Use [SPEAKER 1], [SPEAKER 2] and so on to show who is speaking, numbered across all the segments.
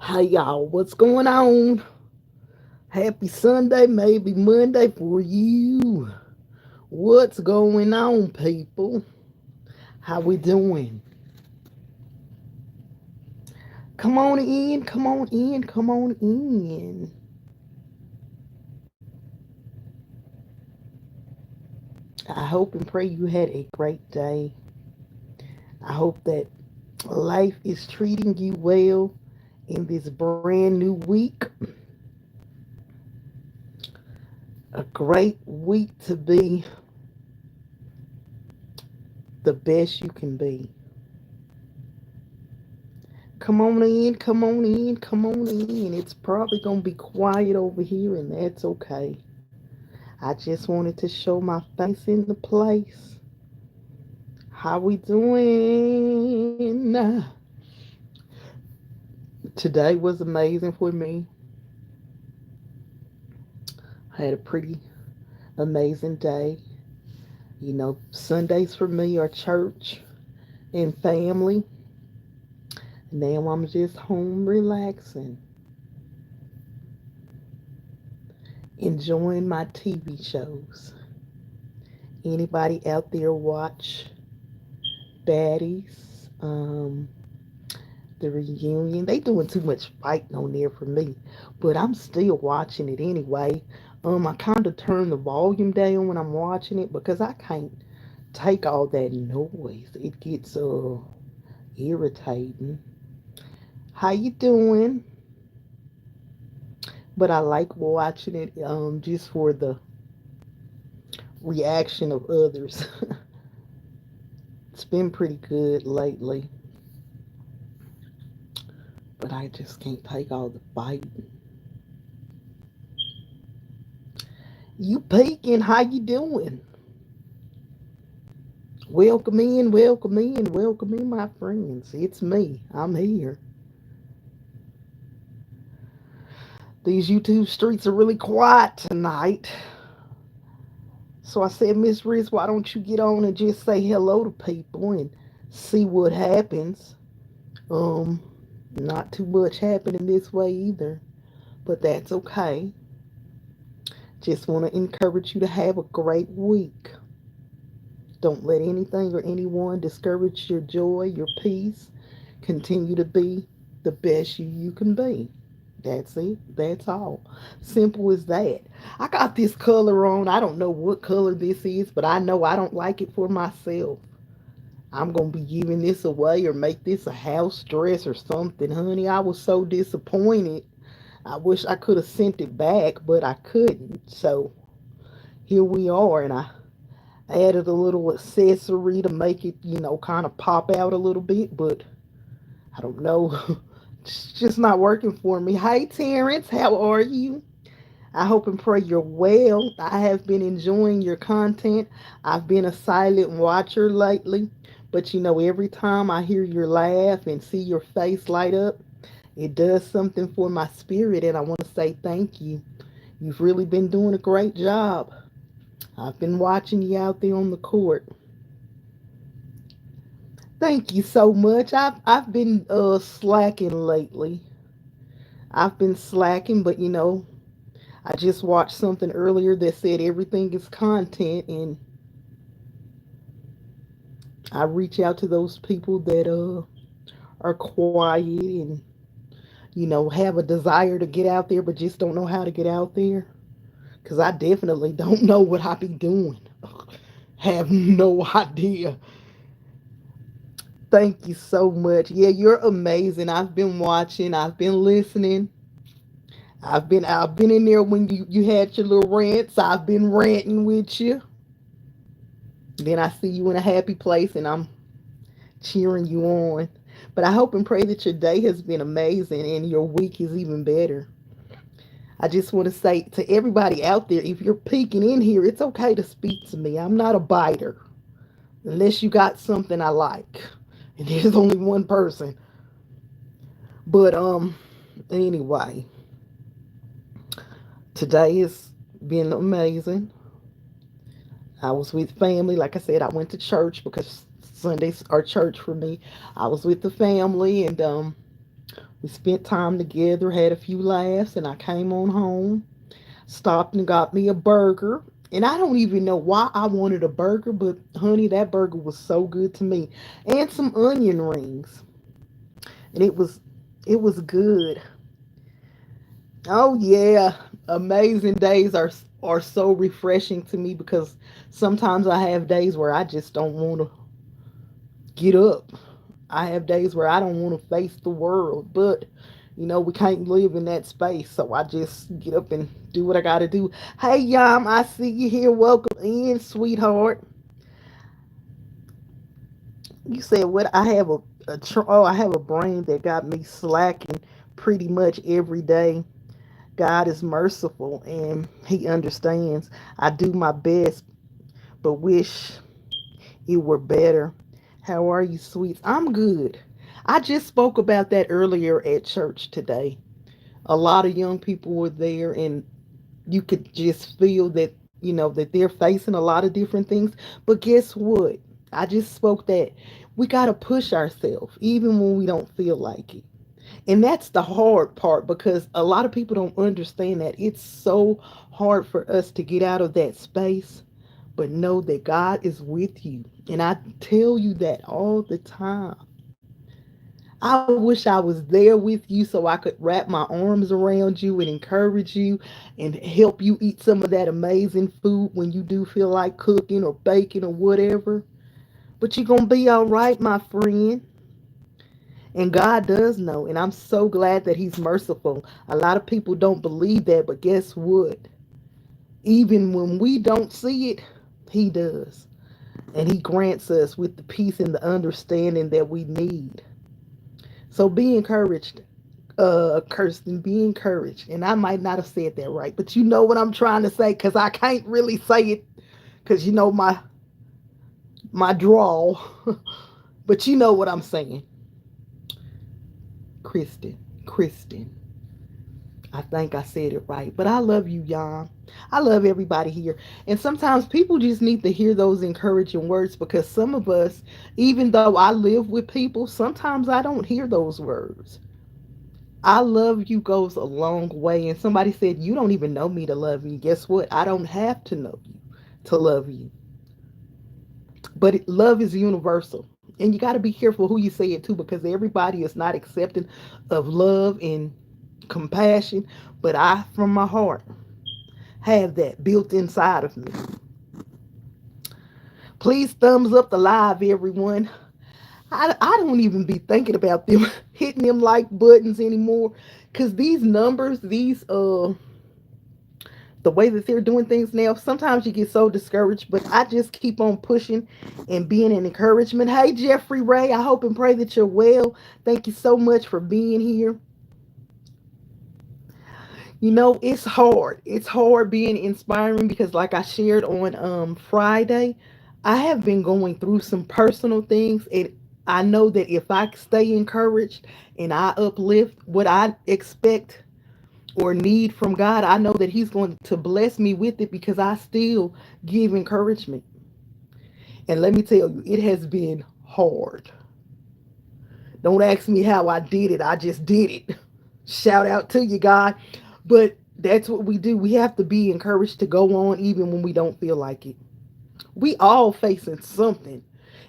[SPEAKER 1] Hey y'all, what's going on? Happy Sunday, maybe Monday for you. What's going on, people? How we doing? Come on in, come on in, come on in. I hope and pray you had a great day. I hope that life is treating you well in this brand new week. A great week to be the best you can be. Come on in, come on in, come on in. It's probably going to be quiet over here, and that's okay. I just wanted to show my face in the place. How we doing? Today was amazing for me. I had a pretty amazing day. You know, Sundays for me are church and family. Now I'm just home relaxing, enjoying my TV shows. Anybody out there watch Baddies? The reunion. They doing too much fighting on there for me, but I'm still watching it anyway. I kind of turn the volume down when I'm watching it because I can't take all that noise. It gets irritating. How you doing? But I like watching it just for the reaction of others. It's been pretty good lately, but I just can't take all the fighting. You peeking? How you doing? Welcome in, welcome in, welcome in, my friends. It's me. I'm here. These YouTube streets are really quiet tonight. So I said, MzRiss, why don't you get on and just say hello to people and see what happens? Um, Not too much happening this way either, but that's okay. Just want to encourage you to have a great week. Don't let anything or anyone discourage your joy, your peace. Continue to be the best you can be. That's it. That's all. Simple as that. I got this color on. I don't know what color this is, but I know I don't like it for myself. I'm going to be giving this away or make this a house dress or something, honey. I was so disappointed. I wish I could have sent it back, but I couldn't. So here we are, and I added a little accessory to make it, kind of pop out a little bit, but I don't know. It's just not working for me. Hey, Terrence, how are you? I hope and pray you're well. I have been enjoying your content. I've been a silent watcher lately, but every time I hear your laugh and see your face light up, it does something for my spirit, and I want to say thank you. You've really been doing a great job. I've been watching you out there on the court. Thank you so much. I've been slacking lately. I've been slacking, but I just watched something earlier that said everything is content, and I reach out to those people that are quiet and have a desire to get out there but just don't know how to get out there, cuz I definitely don't know what I be doing. Have no idea. Thank you so much. Yeah, you're amazing. I've been watching, I've been listening. I've been in there when you had your little rants. I've been ranting with you. Then I see you in a happy place and I'm cheering you on. But I hope and pray that your day has been amazing and your week is even better. I just want to say to everybody out there, if you're peeking in here, it's okay to speak to me. I'm not a biter unless you got something I like. And there's only one person. But anyway, today has been amazing. I was with family. Like I said, I went to church because Sundays are church for me. I was with the family and We spent time together, had a few laughs, and I came on home, stopped and got me a burger. And I don't even know why I wanted a burger, but honey, that burger was so good to me. And some onion rings. And it was good. Oh yeah, amazing days are so refreshing to me because sometimes I have days where I just don't want to get up. I have days where I don't want to face the world, but we can't live in that space, so I just get up and do what I got to do. Hey, Yam, I see you here. Welcome in, sweetheart. You said what? I have I have a brain that got me slacking pretty much every day. God is merciful and He understands. I do my best, but wish it were better. How are you, sweets? I'm good. I just spoke about that earlier at church today. A lot of young people were there, and you could just feel that, that they're facing a lot of different things. But guess what? I just spoke that we got to push ourselves even when we don't feel like it. And that's the hard part because a lot of people don't understand that it's so hard for us to get out of that space, but know that God is with you. And I tell you that all the time. I wish I was there with you so I could wrap my arms around you and encourage you and help you eat some of that amazing food when you do feel like cooking or baking or whatever. But you're going to be all right, my friend. And God does know. And I'm so glad that He's merciful. A lot of people don't believe that, but guess what? Even when we don't see it, He does. And He grants us with the peace and the understanding that we need. So be encouraged, Kirsten, be encouraged. And I might not have said that right, but you know what I'm trying to say because I can't really say it because my drawl. But you know what I'm saying. Kristen. I think I said it right. But I love you, Jan. I love everybody here. And sometimes people just need to hear those encouraging words because some of us, even though I live with people, sometimes I don't hear those words. I love you goes a long way. And somebody said, you don't even know me to love you. Guess what? I don't have to know you to love you. But love is universal. And you got to be careful who you say it to because everybody is not accepting of love and compassion. But I, from my heart, have that built inside of me. Please thumbs up the live, everyone. I don't even be thinking about them hitting them like buttons anymore because these numbers, the way that they're doing things now, sometimes you get so discouraged, but I just keep on pushing and being an encouragement. Hey, Jeffrey Ray, I hope and pray that you're well. Thank you so much for being here. It's hard. It's hard being inspiring because, like I shared on Friday, I have been going through some personal things, and I know that if I stay encouraged and I uplift what I expect or need from God, I know that He's going to bless me with it because I still give encouragement. And let me tell you, it has been hard. Don't ask me how I did it. I just did it. Shout out to you, God. But that's what we do. We have to be encouraged to go on even when we don't feel like it. We all facing something.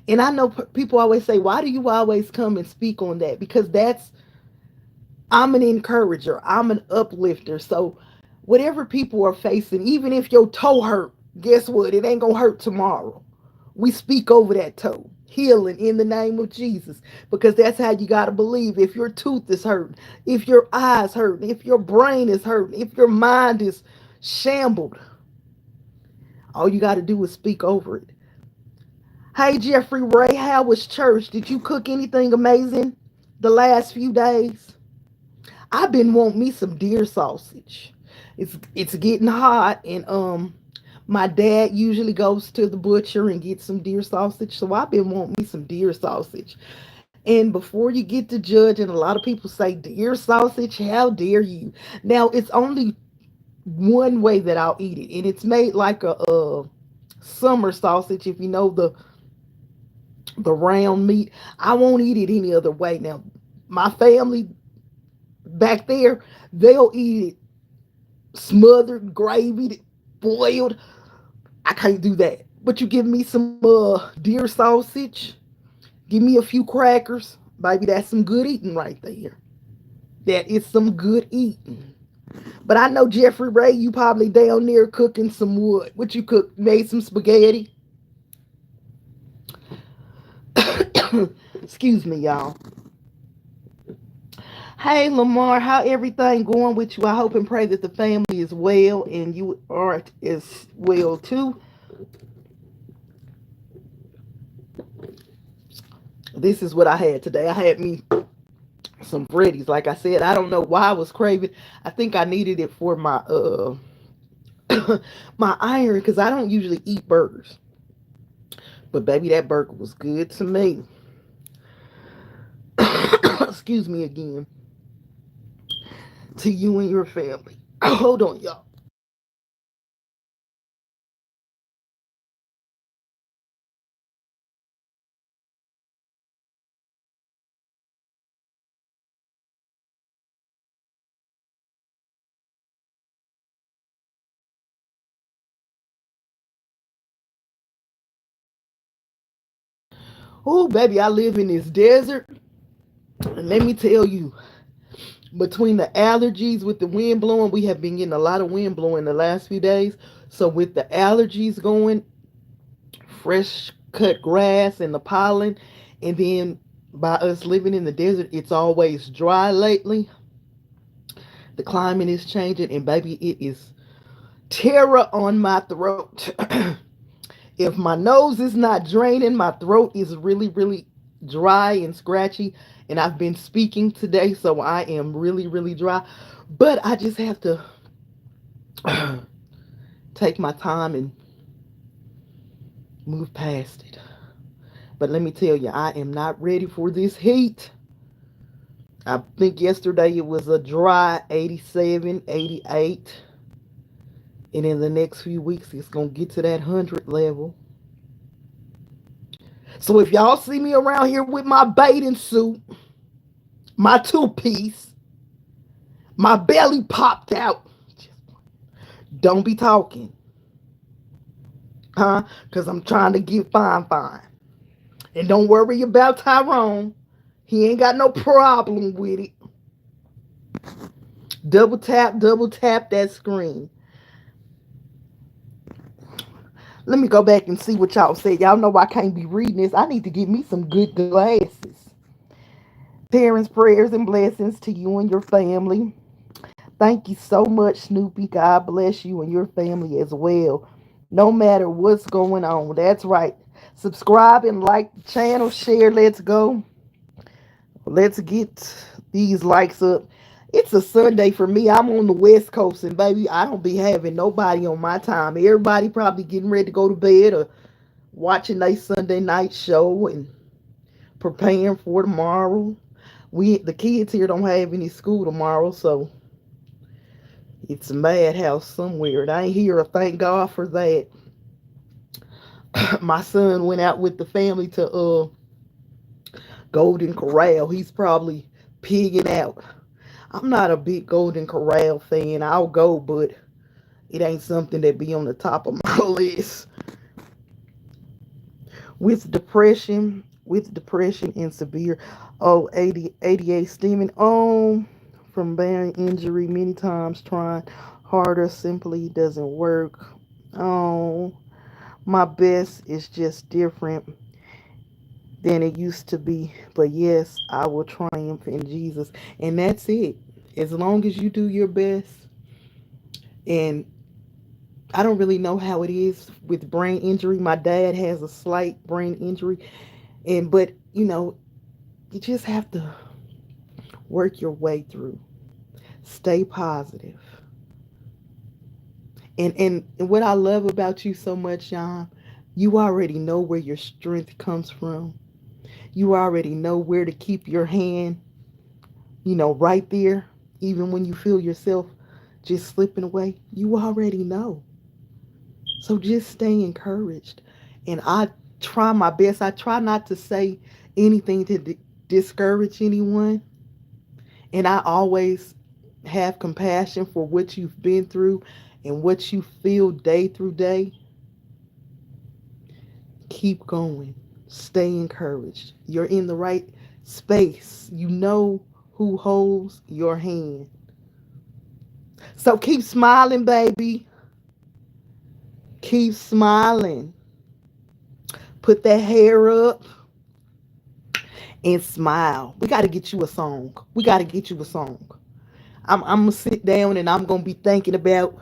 [SPEAKER 1] And I know people always say, why do you always come and speak on that? Because I'm an encourager. I'm an uplifter. So whatever people are facing, even if your toe hurt, guess what? It ain't going to hurt tomorrow. We speak over that toe. Healing in the name of Jesus. Because that's how you got to believe. If your tooth is hurting, if your eyes hurting, if your brain is hurting, if your mind is shambled, all you got to do is speak over it. Hey, Jeffrey Ray, how was church? Did you cook anything amazing the last few days? I've been wanting me some deer sausage. It's getting hot, and my dad usually goes to the butcher and gets some deer sausage. So I've been wanting me some deer sausage. And before you get to judging, a lot of people say deer sausage. How dare you? Now it's only one way that I'll eat it, and it's made like a summer sausage. If you know the round meat, I won't eat it any other way. Now my family Back there, they'll eat it smothered, gravy, boiled. I can't do that. But you give me some deer sausage, give me a few crackers, baby, that's some good eating right there. That is some good eating. But I know Jeffrey Ray, you probably down there cooking some wood. What you cook? Made some spaghetti. Excuse me, y'all. Hey Lamar, how everything going with you? I hope and pray that the family is well and you are as well too. This is what I had today. I had me some Freddy's. Like I said, I don't know why I was craving. I think I needed it for my my iron because I don't usually eat burgers. But baby, that burger was good to me. Excuse me again. To you and your family. Hold on, y'all. Oh, baby, I live in this desert. And let me tell you, between the allergies with the wind blowing, we have been getting a lot of wind blowing the last few days. So with the allergies going, fresh cut grass and the pollen, and then by us living in the desert, it's always dry lately. The climate is changing, and baby, it is terror on my throat. If my nose is not draining, my throat is really, really dry and scratchy. And I've been speaking today, so I am really, really dry. But I just have to take my time and move past it. But let me tell you, I am not ready for this heat. I think yesterday it was a dry 87, 88. And in the next few weeks, it's going to get to that 100 level. So if y'all see me around here with my bathing suit, my two-piece, my belly popped out, don't be talking. Huh? Because I'm trying to get fine, fine. And don't worry about Tyrone. He ain't got no problem with it. Double tap that screen. Let me go back and see what y'all said. Y'all know I can't be reading this. I need to get me some good glasses. Parents, prayers, and blessings to you and your family. Thank you so much, Snoopy. God bless you and your family as well. No matter what's going on. That's right. Subscribe and like the channel. Share. Let's go. Let's get these likes up. It's a Sunday for me. I'm on the West Coast, and baby, I don't be having nobody on my time. Everybody probably getting ready to go to bed or watching their Sunday night show and preparing for tomorrow. The kids here don't have any school tomorrow, so it's a madhouse somewhere. And I ain't here. Thank God for that. My son went out with the family to Golden Corral. He's probably pigging out. I'm not a big Golden Corral fan. I'll go, but it ain't something that be on the top of my list. With depression and severe ADA stemming on from bearing injury many times, trying harder simply doesn't work. Oh, my best is just different than it used to be. But yes, I will triumph in Jesus. And that's it. As long as you do your best. And I don't really know how it is with brain injury. My dad has a slight brain injury. But you just have to work your way through. Stay positive. And what I love about you so much, John, you already know where your strength comes from. You already know where to keep your hand, right there. Even when you feel yourself just slipping away, you already know. So just stay encouraged. And I try my best. I try not to say anything to discourage anyone. And I always have compassion for what you've been through and what you feel day through day. Keep going. Stay encouraged. You're in the right space. You know who holds your hand. So keep smiling, baby. Keep smiling. Put that hair up and smile. We got to get you a song. We got to get you a song. I'm going to sit down and I'm going to be thinking about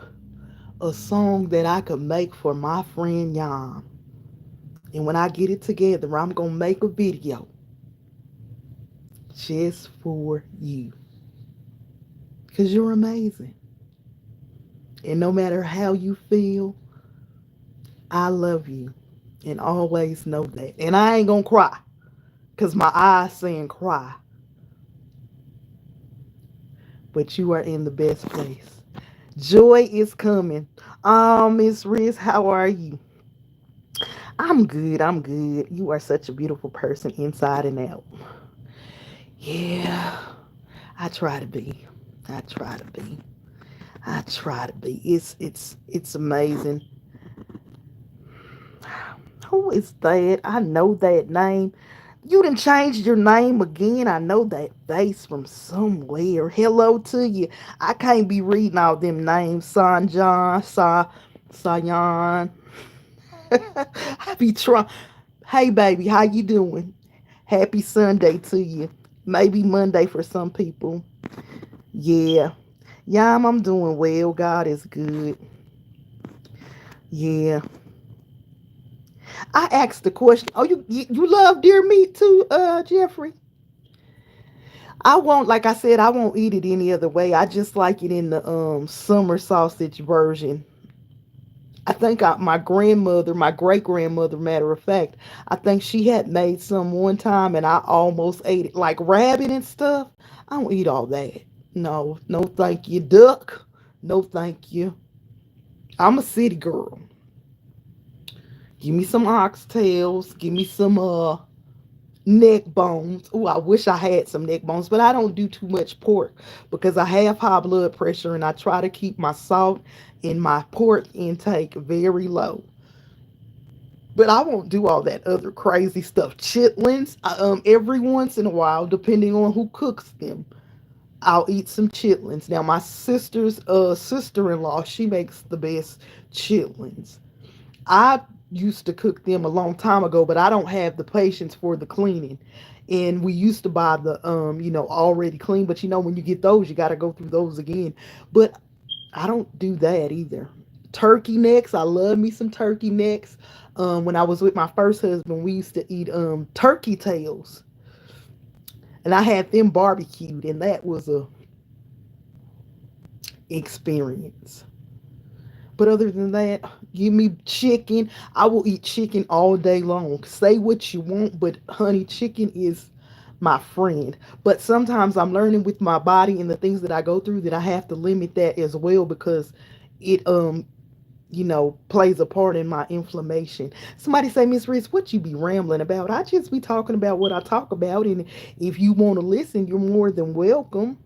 [SPEAKER 1] a song that I could make for my friend Jan. And when I get it together, I'm going to make a video just for you. Because you're amazing. And no matter how you feel, I love you. And always know that. And I ain't going to cry. Because my eyes saying cry. But you are in the best place. Joy is coming. MzRiss, how are you? I'm good. I'm good. You are such a beautiful person inside and out. Yeah, I try to be. I try to be. I try to be. It's amazing. Who is that? I know that name. You done changed your name again. I know that face from somewhere. Hello to you. I can't be reading all them names. Sanjan, Sayan. I be trying. Hey, baby, how you doing? Happy Sunday to you. Maybe Monday for some people. Yeah. Yeah, I'm doing well. God is good. Yeah. I asked the question. Oh, you love deer meat too, Jeffrey? I won't, like I said, I won't eat it any other way. I just like it in the summer sausage version. I think my grandmother, my great grandmother, matter of fact, I think she had made some one time and I almost ate it. Like rabbit and stuff. I don't eat all that. No, no, thank you. Duck. No, thank you. I'm a city girl. Give me some oxtails. Give me some neck bones. Oh, I wish I had some neck bones, but I don't do too much pork because I have high blood pressure and I try to keep my salt and my pork intake very low. But I won't do all that other crazy stuff. Chitlins, every once in a while, depending on who cooks them, I'll eat some chitlins. Now, my sister's sister-in-law, she makes the best chitlins. I used to cook them a long time ago, but I don't have the patience for the cleaning. And we used to buy the already clean, but when you get those, you got to go through those again. But I don't do that either. Turkey necks, I love me some turkey necks. When I was with my first husband, we used to eat turkey tails, and I had them barbecued, and that was a experience. But other than that, give me chicken. I will eat chicken all day long. Say what you want, but honey, chicken is my friend. But sometimes I'm learning with my body and the things that I go through that I have to limit that as well because it plays a part in my inflammation. Somebody say, MzRiss, what you be rambling about? I just be talking about what I talk about, and if you want to listen, you're more than welcome.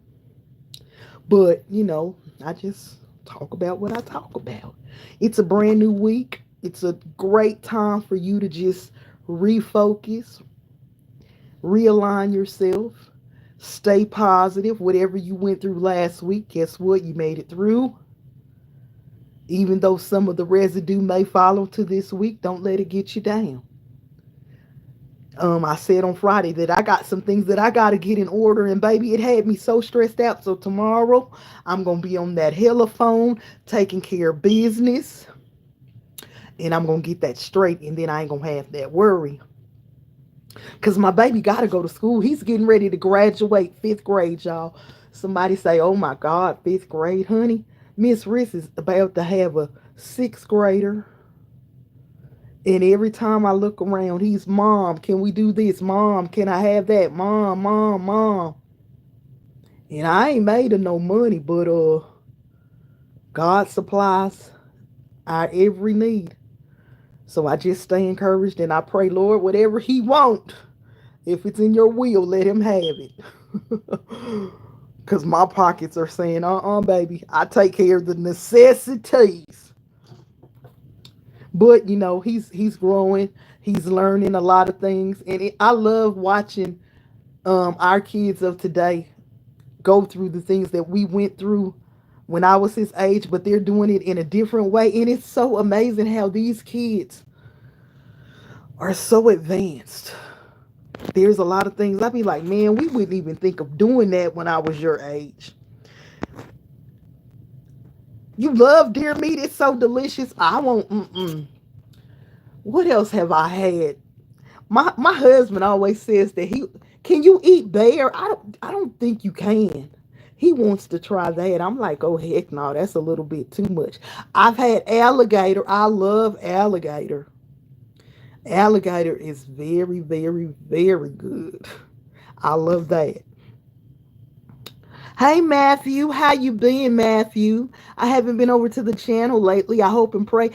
[SPEAKER 1] But I just talk about what I talk about. It's a brand new week. It's a great time for you to just refocus, realign yourself, stay positive. Whatever you went through last week, guess what? You made it through. Even though some of the residue may follow to this week, don't let it get you down. I said on Friday that I got some things that I got to get in order, and baby, it had me so stressed out. So tomorrow, I'm going to be on that hella phone, taking care of business, and I'm going to get that straight, and then I ain't going to have that worry. Because my baby got to go to school. He's getting ready to graduate 5th grade, y'all. Somebody say, oh my God, 5th grade, honey. MzRiss is about to have a 6th grader. And every time I look around, he's, Mom, can we do this? Mom, can I have that? Mom, Mom, Mom. And I ain't made of no money, but God supplies our every need. So I just stay encouraged and I pray, Lord, whatever he want, if it's in your will, let him have it. Because my pockets are saying, baby, I take care of the necessities. But, he's growing. He's learning a lot of things. And I love watching our kids of today go through the things that we went through when I was his age, but they're doing it in a different way. And it's so amazing how these kids are so advanced. There's a lot of things I'd be like, man, we wouldn't even think of doing that when I was your age. You love deer meat, it's so delicious. I won't. What else have I had? My husband always says that he can you eat bear? I don't think you can. He wants to try that. I'm like, oh heck no, that's a little bit too much. I've had alligator. I love alligator. Alligator is very, very, very good. I love that. Hey Matthew, how you been, Matthew? I haven't been over to the channel lately. I hope and pray.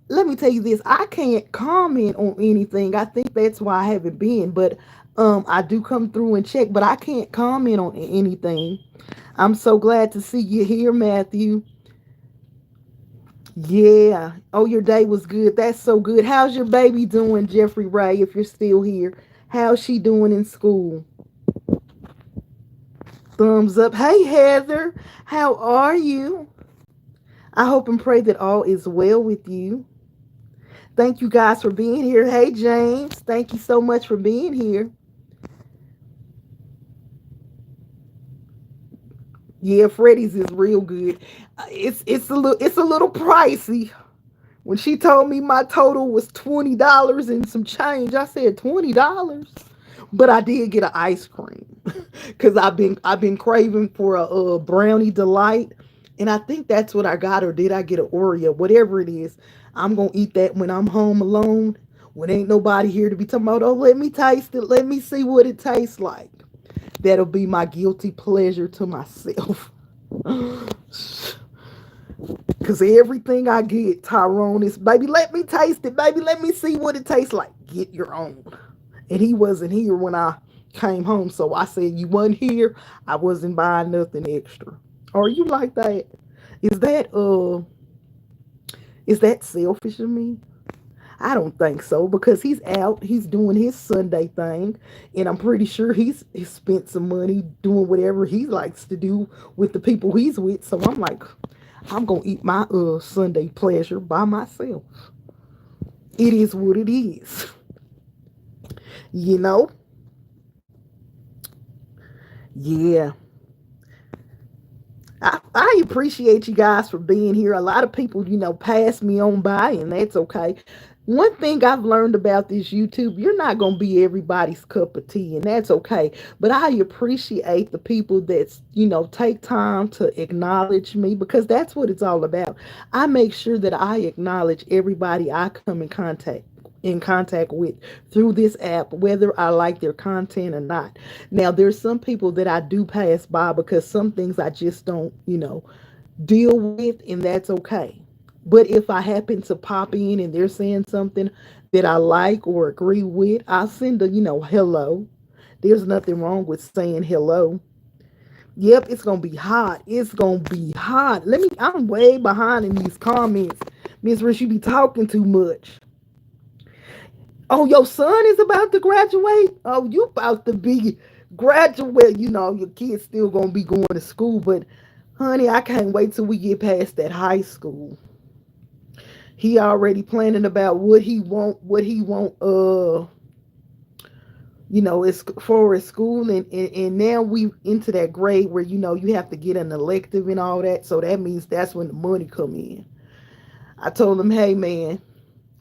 [SPEAKER 1] Let me tell you this, I can't comment on anything. I think that's why I haven't been, but I do come through and check, but I can't comment on anything. I'm so glad to see you here, Matthew. Yeah. Oh, your day was good. That's so good. How's your baby doing, Jeffrey Ray, if you're still here? How's she doing in school? Thumbs up. Hey, Heather. How are you? I hope and pray that all is well with you. Thank you guys for being here. Hey, James. Thank you so much for being here. Yeah, Freddy's is real good. It's a little pricey. When she told me my total was $20 and some change, I said $20. But I did get an ice cream because I've been craving for a brownie delight, and I think that's what I got. Or did I get an Oreo? Whatever it is, I'm gonna eat that when I'm home alone. When ain't nobody here to be talking about. Oh, let me taste it. Let me see what it tastes like. That'll be my guilty pleasure to myself. Cause everything I get, Tyrone, is baby, let me taste it, baby, let me see what it tastes like. Get your own. And he wasn't here when I came home, so I said you wasn't here. I wasn't buying nothing extra. Are you like that? Is that is that selfish of me? I don't think so because he's out, he's doing his Sunday thing, and I'm pretty sure he's spent some money doing whatever he likes to do with the people he's with. So I'm like, I'm gonna eat my Sunday pleasure by myself. It is what it is, you know. Yeah, I appreciate you guys for being here. A lot of people, pass me on by, and that's okay. One thing I've learned about this YouTube, you're not going to be everybody's cup of tea, and that's okay. But I appreciate the people that, take time to acknowledge me because that's what it's all about. I make sure that I acknowledge everybody I come in contact with through this app, whether I like their content or not. Now, there's some people that I do pass by because some things I just don't, deal with, and that's okay. But if I happen to pop in and they're saying something that I like or agree with, I'll send a, hello. There's nothing wrong with saying hello. Yep, it's gonna be hot. It's gonna be hot. I'm way behind in these comments. MzRiss, you be talking too much. Oh, your son is about to graduate? Oh, you about to be graduate. Your kid's still gonna be going to school, but honey, I can't wait till we get past that high school. He already planning about what he want as for his school, and now we into that grade where you have to get an elective and all that, so that means that's when the money come in. I told him, hey man,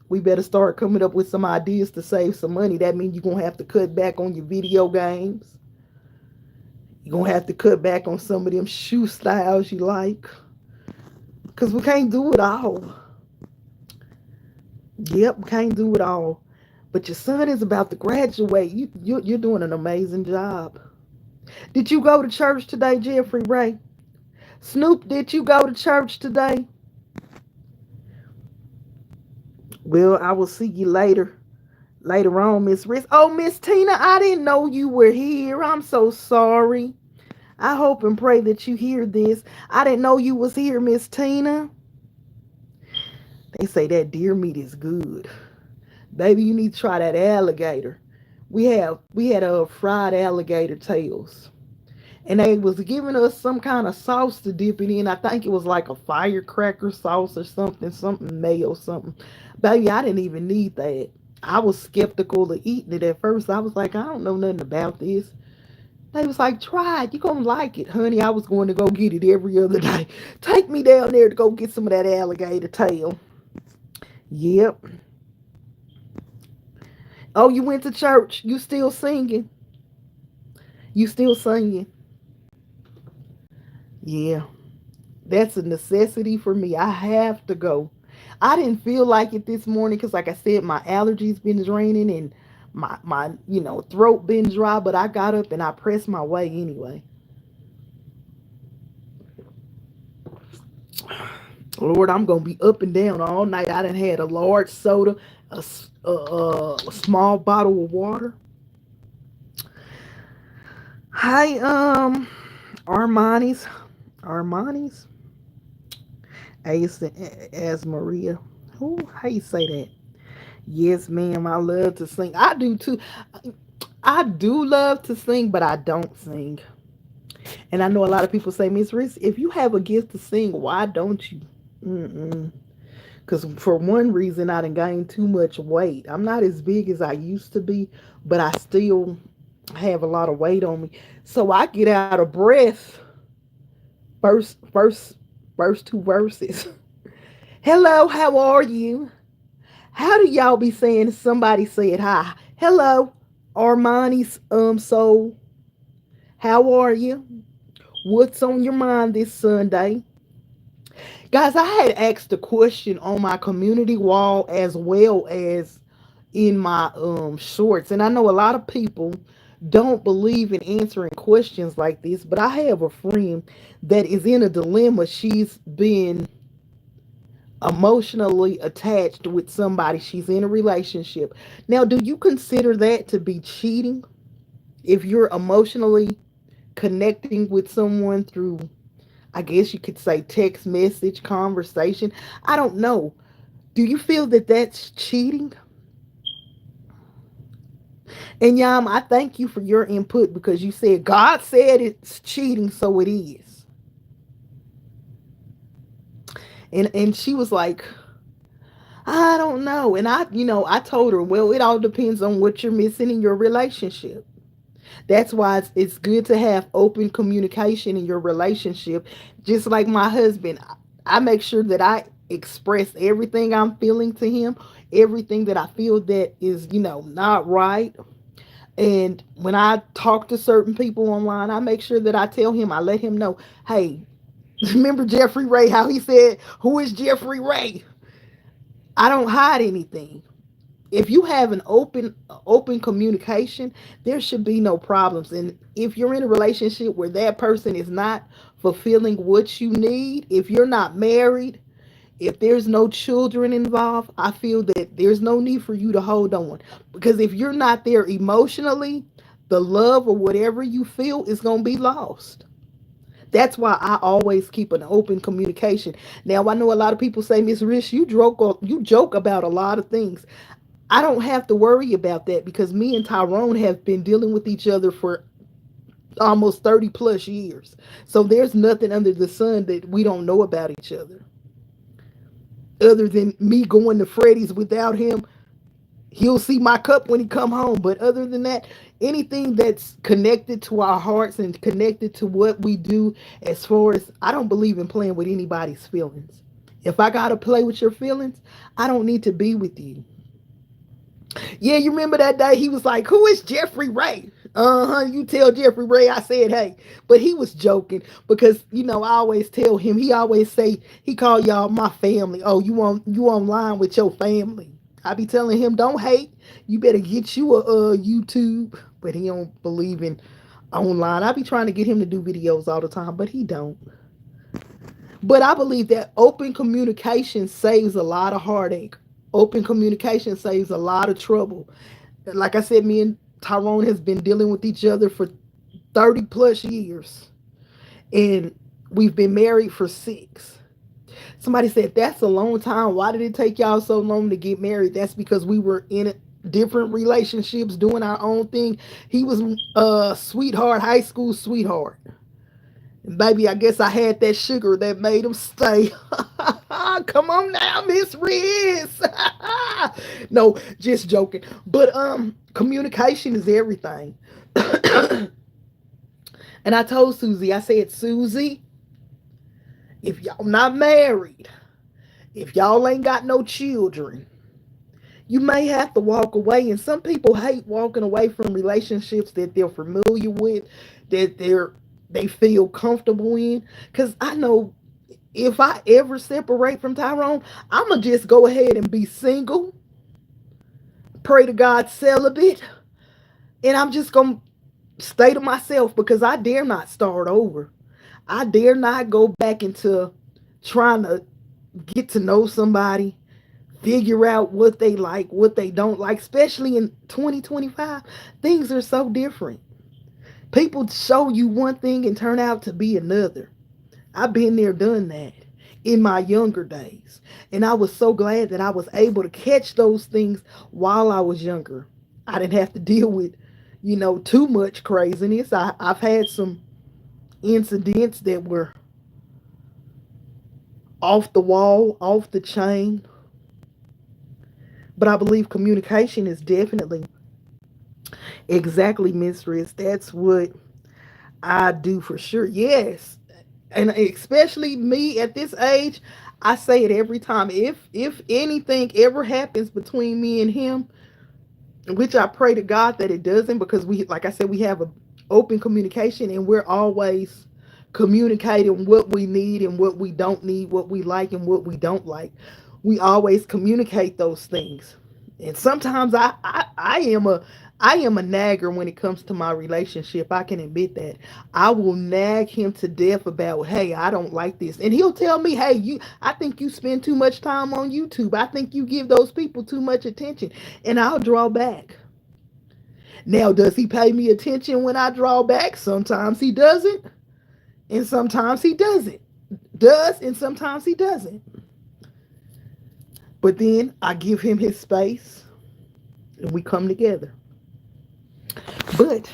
[SPEAKER 1] we better start coming up with some ideas to save some money. That means you're gonna have to cut back on your video games. You're gonna have to cut back on some of them shoe styles you like, because we can't do it all. Yep, we can't do it all. But your son is about to graduate. You're doing an amazing job. Did you go to church today, Jeffrey Ray? Snoop, did you go to church today? Well, I will see you later on, Miss Riss. Oh, Miss Tina, I didn't know you were here. I'm so sorry. I hope and pray that you hear this. I didn't know you was here, Miss Tina. They say that deer meat is good. Baby, you need to try that alligator. We had a fried alligator tails. And they was giving us some kind of sauce to dip it in. I think it was like a firecracker sauce or something mayo something. Baby, I didn't even need that. I was skeptical of eating it at first. I was like, I don't know nothing about this. They was like, try it. You gonna like it, honey. I was going to go get it every other day. Take me down there to go get some of that alligator tail. Yep. Oh, you went to church. You still singing. You still singing. Yeah. That's a necessity for me. I have to go. I didn't feel like it this morning because, like I said, my allergies been draining and my throat been dry. But I got up and I pressed my way anyway. Lord, I'm gonna be up and down all night. I done had a large soda, a small bottle of water. Hi, Armani's, Armani's, as Maria. Who? How you say that? Yes, ma'am. I love to sing. I do too. I do love to sing, but I don't sing. And I know a lot of people say, MzRiss, if you have a gift to sing, why don't you? Mm-mm. Because for one reason, I done gained too much weight. I'm not as big as I used to be, but I still have a lot of weight on me. So I get out of breath first, first, first two verses. Hello, how are you? How do y'all be saying somebody said hi? Hello, Armani's soul. How are you? What's on your mind this Sunday? Guys, I had asked a question on my community wall as well as in my shorts. And I know a lot of people don't believe in answering questions like this, but I have a friend that is in a dilemma. She's been emotionally attached with somebody. She's in a relationship. Now, do you consider that to be cheating? If you're emotionally connecting with someone through, I guess you could say, text message, conversation. I don't know. Do you feel that that's cheating? And Yam, I thank you for your input because you said God said it's cheating, so it is. And she was like, I don't know. And I told her, well, it all depends on what you're missing in your relationship. That's why it's good to have open communication in your relationship. Just like my husband, I make sure that I express everything I'm feeling to him, everything that I feel that is, not right. And when I talk to certain people online, I make sure that I tell him, I let him know, hey, remember Jeffrey Ray, how he said, who is Jeffrey Ray? I don't hide anything. If you have an open communication, there should be no problems. And if you're in a relationship where that person is not fulfilling what you need, if you're not married, if there's no children involved, I feel that there's no need for you to hold on. Because if you're not there emotionally, the love or whatever you feel is going to be lost. That's why I always keep an open communication. Now I know a lot of people say, MzRiss, you joke about a lot of things. I don't have to worry about that because me and Tyrone have been dealing with each other for almost 30 plus years. So there's nothing under the sun that we don't know about each other. Other than me going to Freddy's without him, he'll see my cup when he come home. But other than that, anything that's connected to our hearts and connected to what we do, as far as, I don't believe in playing with anybody's feelings. If I gotta play with your feelings, I don't need to be with you. Yeah, you remember that day he was like, who is Jeffrey Ray? Uh-huh, you tell Jeffrey Ray I said hey. But he was joking because, I always tell him, he always say, he call y'all my family. Oh, you online with your family. I be telling him, don't hate. You better get you a YouTube. But he don't believe in online. I be trying to get him to do videos all the time, but he don't. But I believe that open communication saves a lot of heartache. Open communication saves a lot of trouble. Like I said, me and Tyrone has been dealing with each other for 30 plus years. and we've been married for 6. Somebody said that's a long time. Why did it take y'all so long to get married? That's because we were in different relationships doing our own thing. He was a sweetheart, high school sweetheart. And baby, I guess I had that sugar that made him stay. Come on now, MzRiss. No, just joking. But communication is everything. And I told Susie, I said, Susie, if y'all not married, if y'all ain't got no children, you may have to walk away. And some people hate walking away from relationships that they're familiar with, that they feel comfortable in. Because I know if I ever separate from Tyrone, I'ma just go ahead and be single, pray to God celibate, and I'm just gonna stay to myself because I dare not start over. I dare not go back into trying to get to know somebody, figure out what they like, what they don't like, especially in 2025. Things are so different. People show you one thing and turn out to be another. I've been there, done that in my younger days. And I was so glad that I was able to catch those things while I was younger. I didn't have to deal with, too much craziness. I've had some incidents that were off the wall, off the chain. But I believe communication is definitely exactly, MzRiss. That's what I do for sure. Yes. And especially me at this age, I say it every time. If anything ever happens between me and him, which I pray to God that it doesn't, because we, like I said, we have a open communication and we're always communicating what we need and what we don't need, what we like and what we don't like. We always communicate those things. And sometimes I am a nagger when it comes to my relationship. I can admit that. I will nag him to death about, hey, I don't like this. And he'll tell me, hey, I think you spend too much time on YouTube. I think you give those people too much attention. And I'll draw back. Now, does he pay me attention when I draw back? Sometimes he doesn't. And sometimes he doesn't. Does, and sometimes he doesn't. But then I give him his space and we come together. But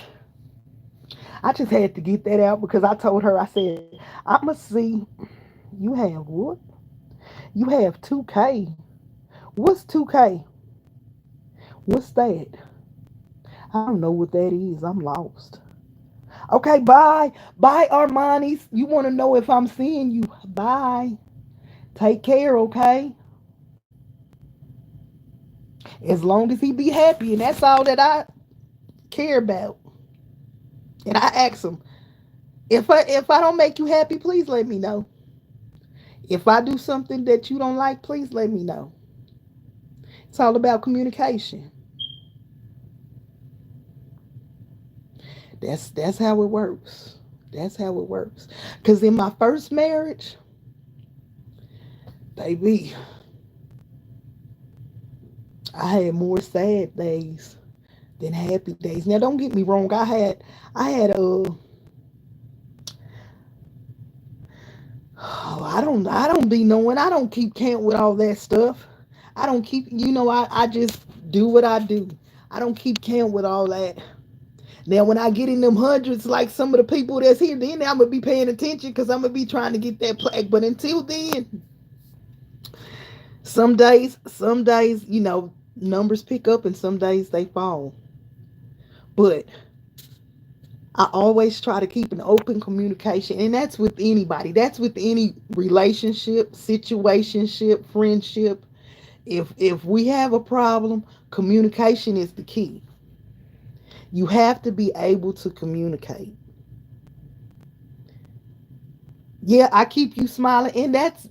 [SPEAKER 1] I just had to get that out because I told her, I said, I must see you have what? You have 2K. What's 2K? What's that? I don't know what that is. I'm lost. Okay, bye. Bye, Armani's. You want to know if I'm seeing you? Bye. Take care, okay? As long as he be happy, and that's all that I care about. And I ask him, if I don't make you happy, please let me know. If I do something that you don't like, please let me know. It's all about communication. That's how it works. That's how it works. Cause in my first marriage, baby, I had more sad days than happy days. Now don't get me wrong, I had oh, I don't be knowing. I don't keep count with all that stuff. I don't keep, I just do what I do. I don't keep count with all that. Now, when I get in them hundreds, like some of the people that's here, then I'm gonna be paying attention because I'm gonna be trying to get that plaque. But until then, some days, numbers pick up and some days they fall. But I always try to keep an open communication, and that's with anybody. That's with any relationship, situationship, friendship. If we have a problem, communication is the key. You have to be able to communicate. Yeah, I keep you smiling, and that's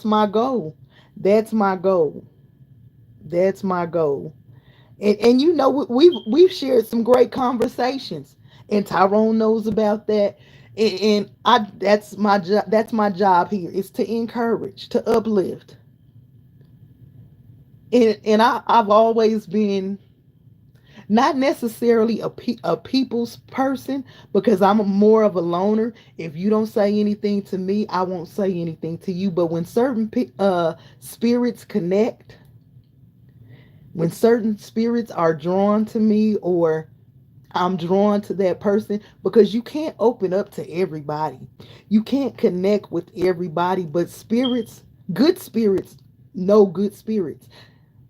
[SPEAKER 1] my goal. That's my goal. That's my goal. And we've shared some great conversations, and Tyrone knows about that. And I that's my job. That's my job here is to encourage, to uplift. And I've always been Not necessarily a people's person, because I'm more of a loner. If you don't say anything to me, I won't say anything to you. But when certain spirits connect, when certain spirits are drawn to me, or I'm drawn to that person, because you can't open up to everybody. You can't connect with everybody, but spirits, good spirits, know good spirits.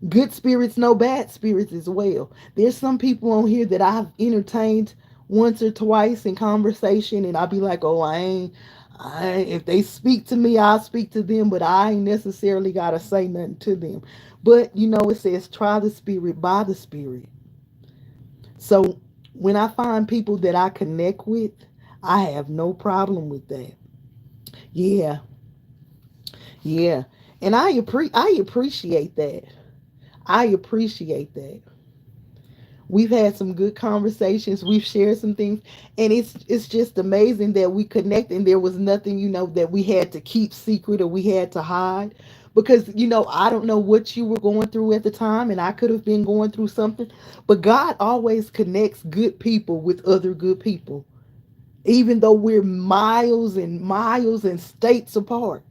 [SPEAKER 1] Good spirits know bad spirits as well. There's some people on here that I've entertained once or twice in conversation, and I'll be like, oh, if they speak to me, I'll speak to them, but I ain't necessarily got to say nothing to them. But it says, try the spirit by the spirit. So when I find people that I connect with, I have no problem with that. Yeah, yeah. And I appreciate that. I appreciate that. We've had some good conversations. We've shared some things, and it's just amazing that we connect, and there was nothing that we had to keep secret or we had to hide, because I don't know what you were going through at the time, and I could have been going through something, but God always connects good people with other good people, even though we're miles and miles and states apart.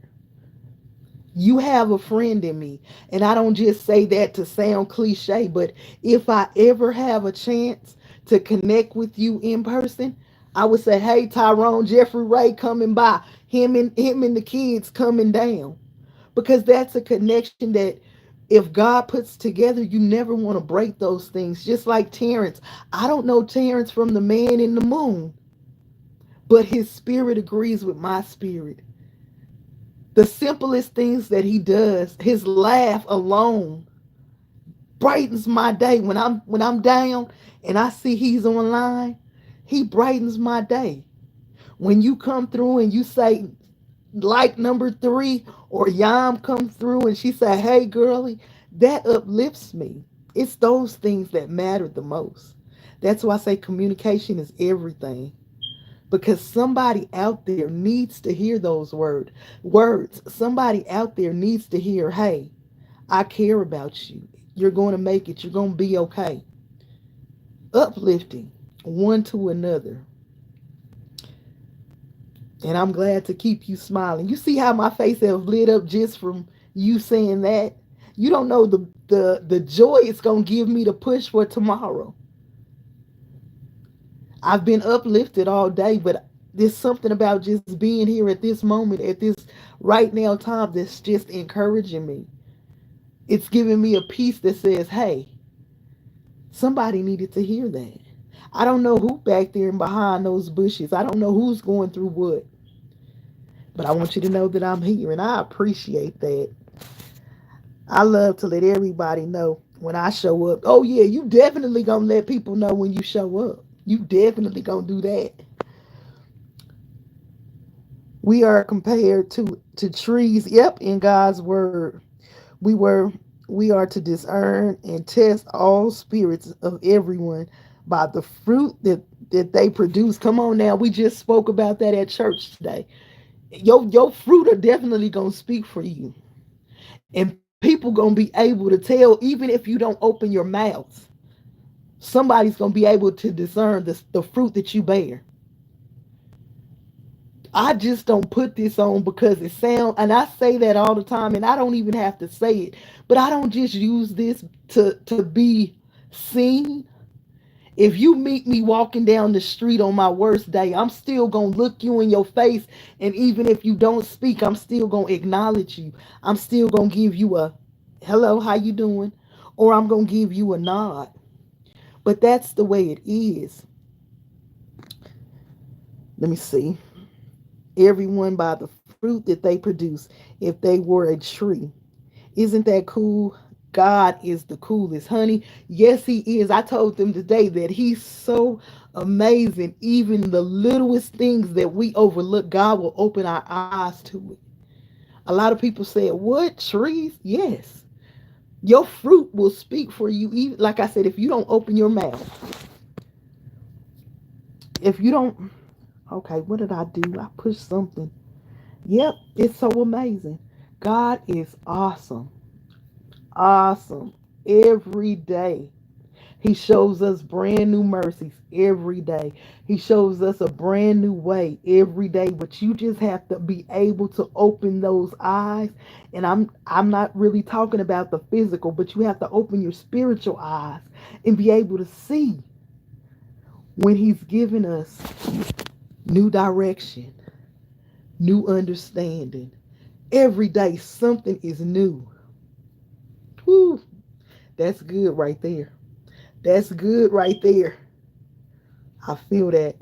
[SPEAKER 1] You have a friend in me. And I don't just say that to sound cliche, but if I ever have a chance to connect with you in person, I would say, hey, Tyrone, Jeffrey Ray coming by, him and the kids coming down. Because that's a connection that if God puts together, you never want to break those things. Just like Terrence. I don't know Terrence from the man in the moon, but his spirit agrees with my spirit. The simplest things that he does, his laugh alone brightens my day. When I'm down and I see he's online, he brightens my day. When you come through and you say like number 3, or Yam comes through and she say, hey girlie, that uplifts me. It's those things that matter the most. That's why I say communication is everything, because somebody out there needs to hear those words. Somebody out there needs to hear, hey, I care about you. You're going to make it. You're going to be okay. Uplifting one to another. And I'm glad to keep you smiling. You see how my face has lit up just from you saying that? You don't know the joy it's going to give me to push for tomorrow. I've been uplifted all day, but there's something about just being here at this moment, at this right now time, that's just encouraging me. It's giving me a peace that says, hey, somebody needed to hear that. I don't know who back there and behind those bushes. I don't know who's going through what, but I want you to know that I'm here, and I appreciate that. I love to let everybody know when I show up. Oh yeah, you definitely gonna let people know when you show up. You definitely gonna do that. We are compared to trees. Yep, in God's word. We were we are to discern and test all spirits of everyone by the fruit that they produce. Come on now, we just spoke about that at church today. Your fruit are definitely gonna speak for you. And people gonna be able to tell, even if you don't open your mouth. Somebody's gonna be able to discern the fruit that you bear. I just don't put this on because it sounds, and I say that all the time, and I don't even have to say it, but I don't just use this to be seen. If you meet me walking down the street on my worst day, I'm still gonna look you in your face, and even if you don't speak, I'm still gonna acknowledge you. I'm still gonna give you a hello, how you doing, or I'm gonna give you a nod. But that's the way it is. Let me see. Everyone by the fruit that they produce. If they were a tree, isn't that cool? God is the coolest, honey. Yes, he is. I told them today that he's so amazing. Even the littlest things that we overlook, God will open our eyes to it. A lot of people say, what, trees? Yes. Your fruit will speak for you. Even like I said, if you don't open your mouth, if you don't, okay, what did I do? I pushed something. Yep, it's so amazing. God is awesome. Awesome. Every day. He shows us brand new mercies every day. He shows us a brand new way every day. But you just have to be able to open those eyes. And I'm not really talking about the physical, but you have to open your spiritual eyes and be able to see when he's giving us new direction, new understanding. Every day something is new. Whew, that's good right there. That's good right there. I feel that.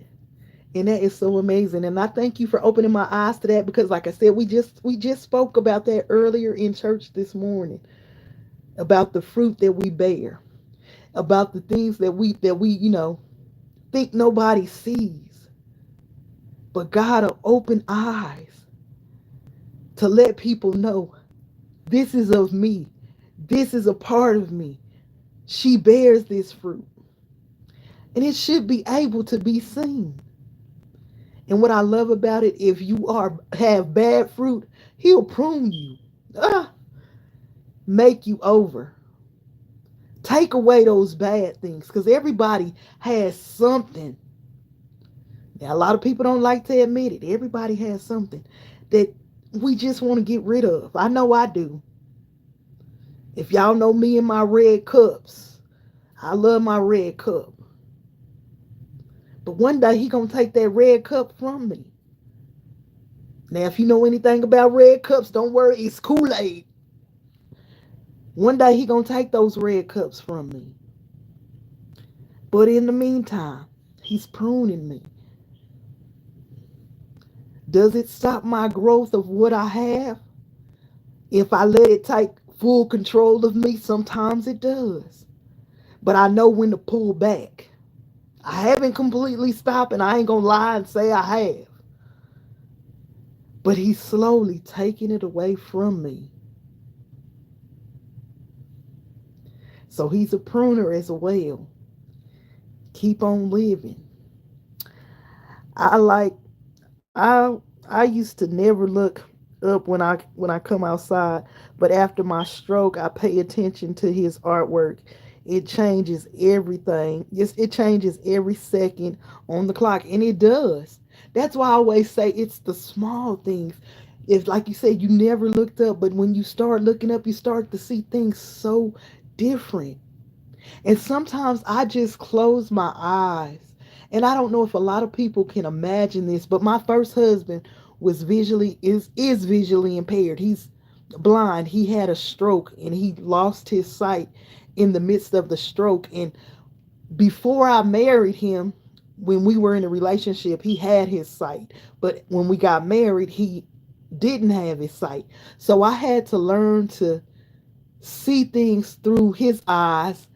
[SPEAKER 1] And that is so amazing. And I thank you for opening my eyes to that because like I said, we just spoke about that earlier in church this morning. About the fruit that we bear. About the things that we think nobody sees. But God will open eyes to let people know this is of me. This is a part of me. She bears this fruit. And it should be able to be seen. And what I love about it, if you have bad fruit, he'll prune you. Ah, make you over. Take away those bad things. Because everybody has something. Now, a lot of people don't like to admit it. Everybody has something that we just want to get rid of. I know I do. If y'all know me and my red cups, I love my red cup. But one day he gonna take that red cup from me. Now, if you know anything about red cups, don't worry, it's Kool-Aid. One day he gonna take those red cups from me. But in the meantime, he's pruning me. Does it stop my growth of what I have? If I let it take full control of me, sometimes it does. But I know when to pull back. I haven't completely stopped, and I ain't gonna lie and say I have. But he's slowly taking it away from me. So he's a pruner as well. Keep on living. I like I used to never look up when I come outside, but after my stroke, I pay attention to his artwork. It changes everything. Yes, it changes every second on the clock, and it does. That's why I always say it's the small things. If, like you said, you never looked up, but when you start looking up, you start to see things so different. And sometimes I just close my eyes. And I don't know if a lot of people can imagine this, but my first husband is visually impaired. He's blind. He had a stroke and he lost his sight in the midst of the stroke. And before I married him, when we were in a relationship, he had his sight. But when we got married, he didn't have his sight. So I had to learn to see things through his eyes,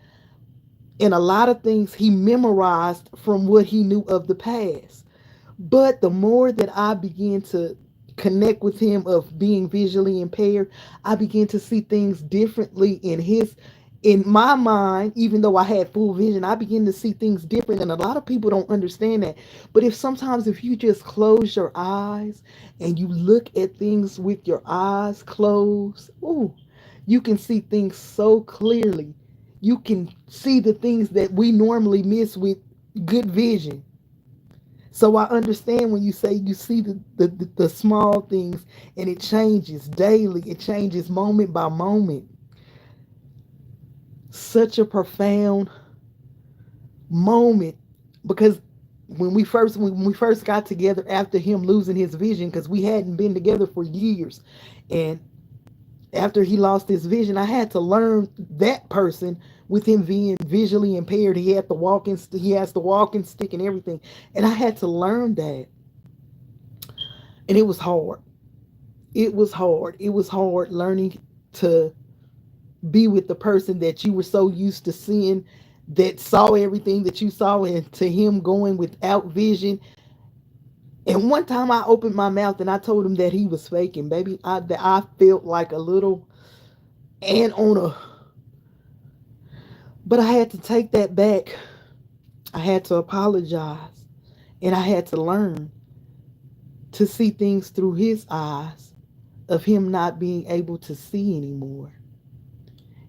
[SPEAKER 1] and a lot of things he memorized from what he knew of the past. But the more that I began to connect with him of being visually impaired, I began to see things differently in my mind. Even though I had full vision, I began to see things different, and a lot of people don't understand that. But if you just close your eyes and you look at things with your eyes closed, ooh, you can see things so clearly. You can see the things that we normally miss with good vision. So I understand when you say you see the small things, and it changes daily. It changes moment by moment. Such a profound moment, because when we first got together after him losing his vision, because we hadn't been together for years, and after he lost his vision, I had to learn that person with him being visually impaired. He has the walking stick and everything, and I had to learn that, and it was hard. It was hard. It was hard learning to be with the person that you were so used to seeing, that saw everything that you saw, and to him going without vision. And one time I opened my mouth and I told him that he was faking, baby. I felt like a little ant on a. But I had to take that back. I had to apologize. And I had to learn to see things through his eyes of him not being able to see anymore.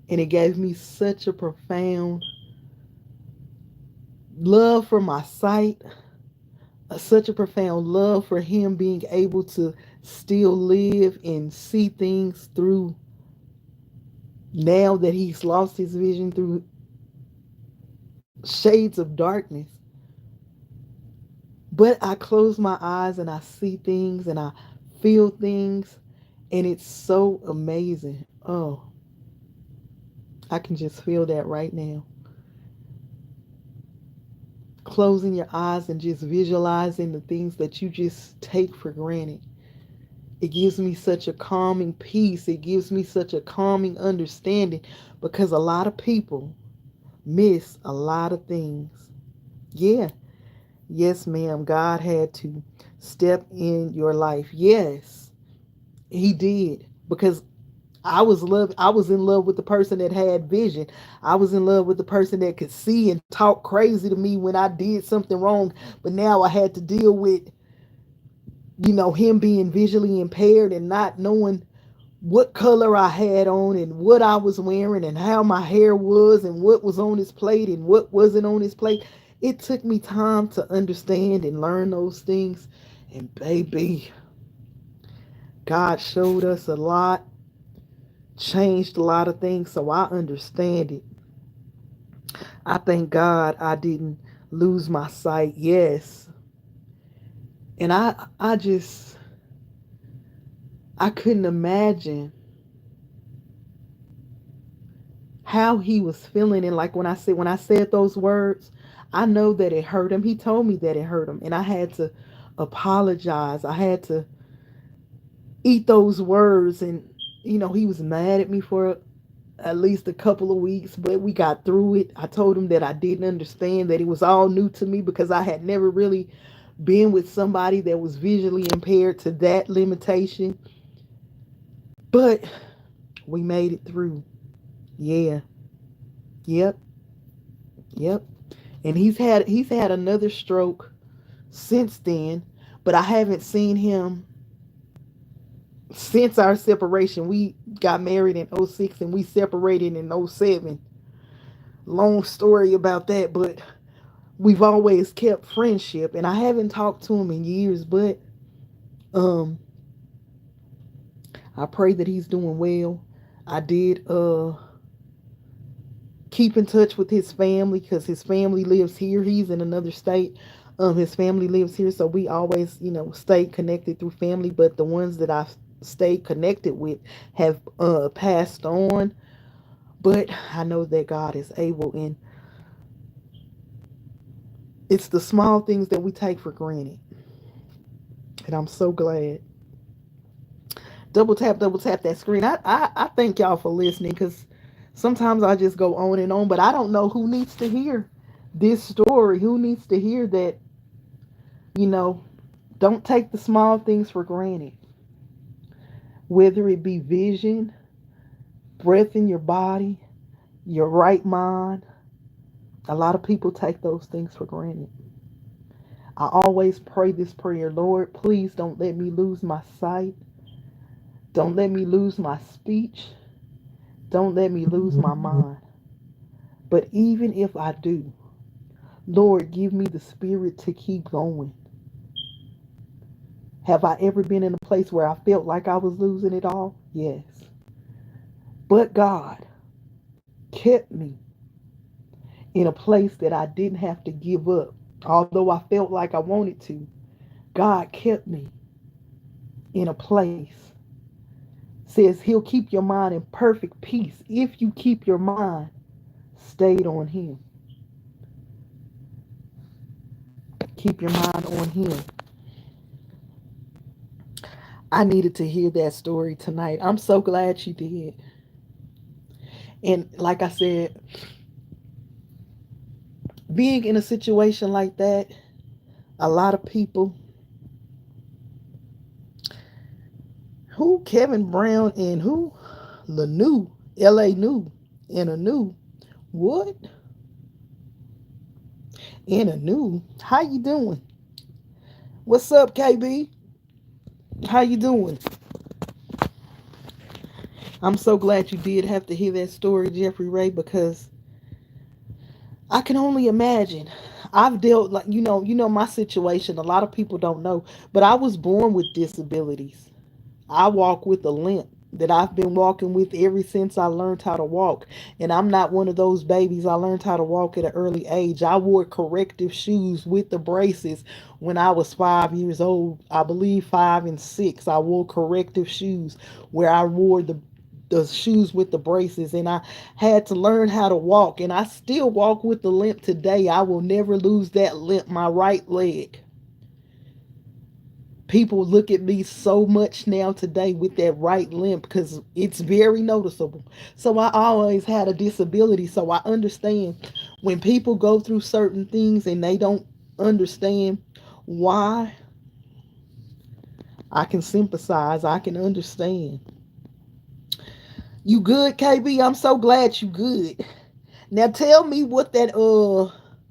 [SPEAKER 1] And it gave me such a profound love for my sight, such a profound love for him being able to still live and see things through, now that he's lost his vision, through shades of darkness. But I close my eyes and I see things and I feel things, and it's so amazing. Oh, I can just feel that right now. Closing your eyes and just visualizing the things that you just take for granted. It gives me such a calming peace. It gives me such a calming understanding, because a lot of people miss a lot of things. Yeah. Yes, ma'am. God had to step in your life. Yes, he did. Because I was in love with the person that had vision. I was in love with the person that could see and talk crazy to me when I did something wrong. But now I had to deal with, him being visually impaired and not knowing what color I had on and what I was wearing and how my hair was and what was on his plate and what wasn't on his plate. It took me time to understand and learn those things. And baby, God showed us a lot, changed a lot of things, so I understand it. I thank God I didn't lose my sight. Yes. And I just I couldn't imagine how he was feeling. And like when I said those words, I know that it hurt him. He told me that it hurt him, and I had to apologize. I had to eat those words. And he was mad at me for at least a couple of weeks, but we got through it. I told him that I didn't understand, that it was all new to me, because I had never really been with somebody that was visually impaired to that limitation. But we made it through. Yeah. Yep. Yep. And he's had another stroke since then, but I haven't seen him since our separation. We got married in '06 and we separated in '07. Long story about that, but we've always kept friendship, and I haven't talked to him in years, but um I pray that he's doing well. I did keep in touch with his family, because his family lives here. He's in another state. His family lives here, so we always, stay connected through family. But the ones that I've stayed connected with have passed on. But I know that God is able, and it's the small things that we take for granted. And I'm so glad. Double tap that screen. I thank y'all for listening, because sometimes I just go on and on, but I don't know who needs to hear this story. Who needs to hear that, you know, don't take the small things for granted, whether it be vision, breath in your body, your right mind. A lot of people take those things for granted. I always pray this prayer: Lord, please don't let me lose my sight. Don't let me lose my speech. Don't let me lose my mind. But even if I do, Lord, give me the spirit to keep going. Have I ever been in a place where I felt like I was losing it all? Yes. But God kept me in a place that I didn't have to give up. Although I felt like I wanted to, God kept me in a place. Says he'll keep your mind in perfect peace if you keep your mind stayed on him. Keep your mind on him. I needed to hear that story tonight. I'm so glad you did. And like I said, being in a situation like that, a lot of people, who Kevin Brown and who Lanu, LA New, and a new, what? And a new, how you doing? What's up, KB? How you doing? I'm so glad you did have to hear that story, Jeffrey Ray, because I can only imagine. I've dealt, like, my situation. A lot of people don't know, but I was born with disabilities. I walk with a limp that I've been walking with ever since I learned how to walk. And I'm not one of those babies. I learned how to walk at an early age. I wore corrective shoes with the braces when I was 5 years old. I believe 5 and 6. I wore corrective shoes where I wore the shoes with the braces, and I had to learn how to walk, and I still walk with the limp today. I will never lose that limp, my right leg. People look at me so much now today with that right limp because it's very noticeable. So I always had a disability, so I understand when people go through certain things and they don't understand why. I can sympathize, I can understand. You good, KB? I'm so glad you good. Now tell me what that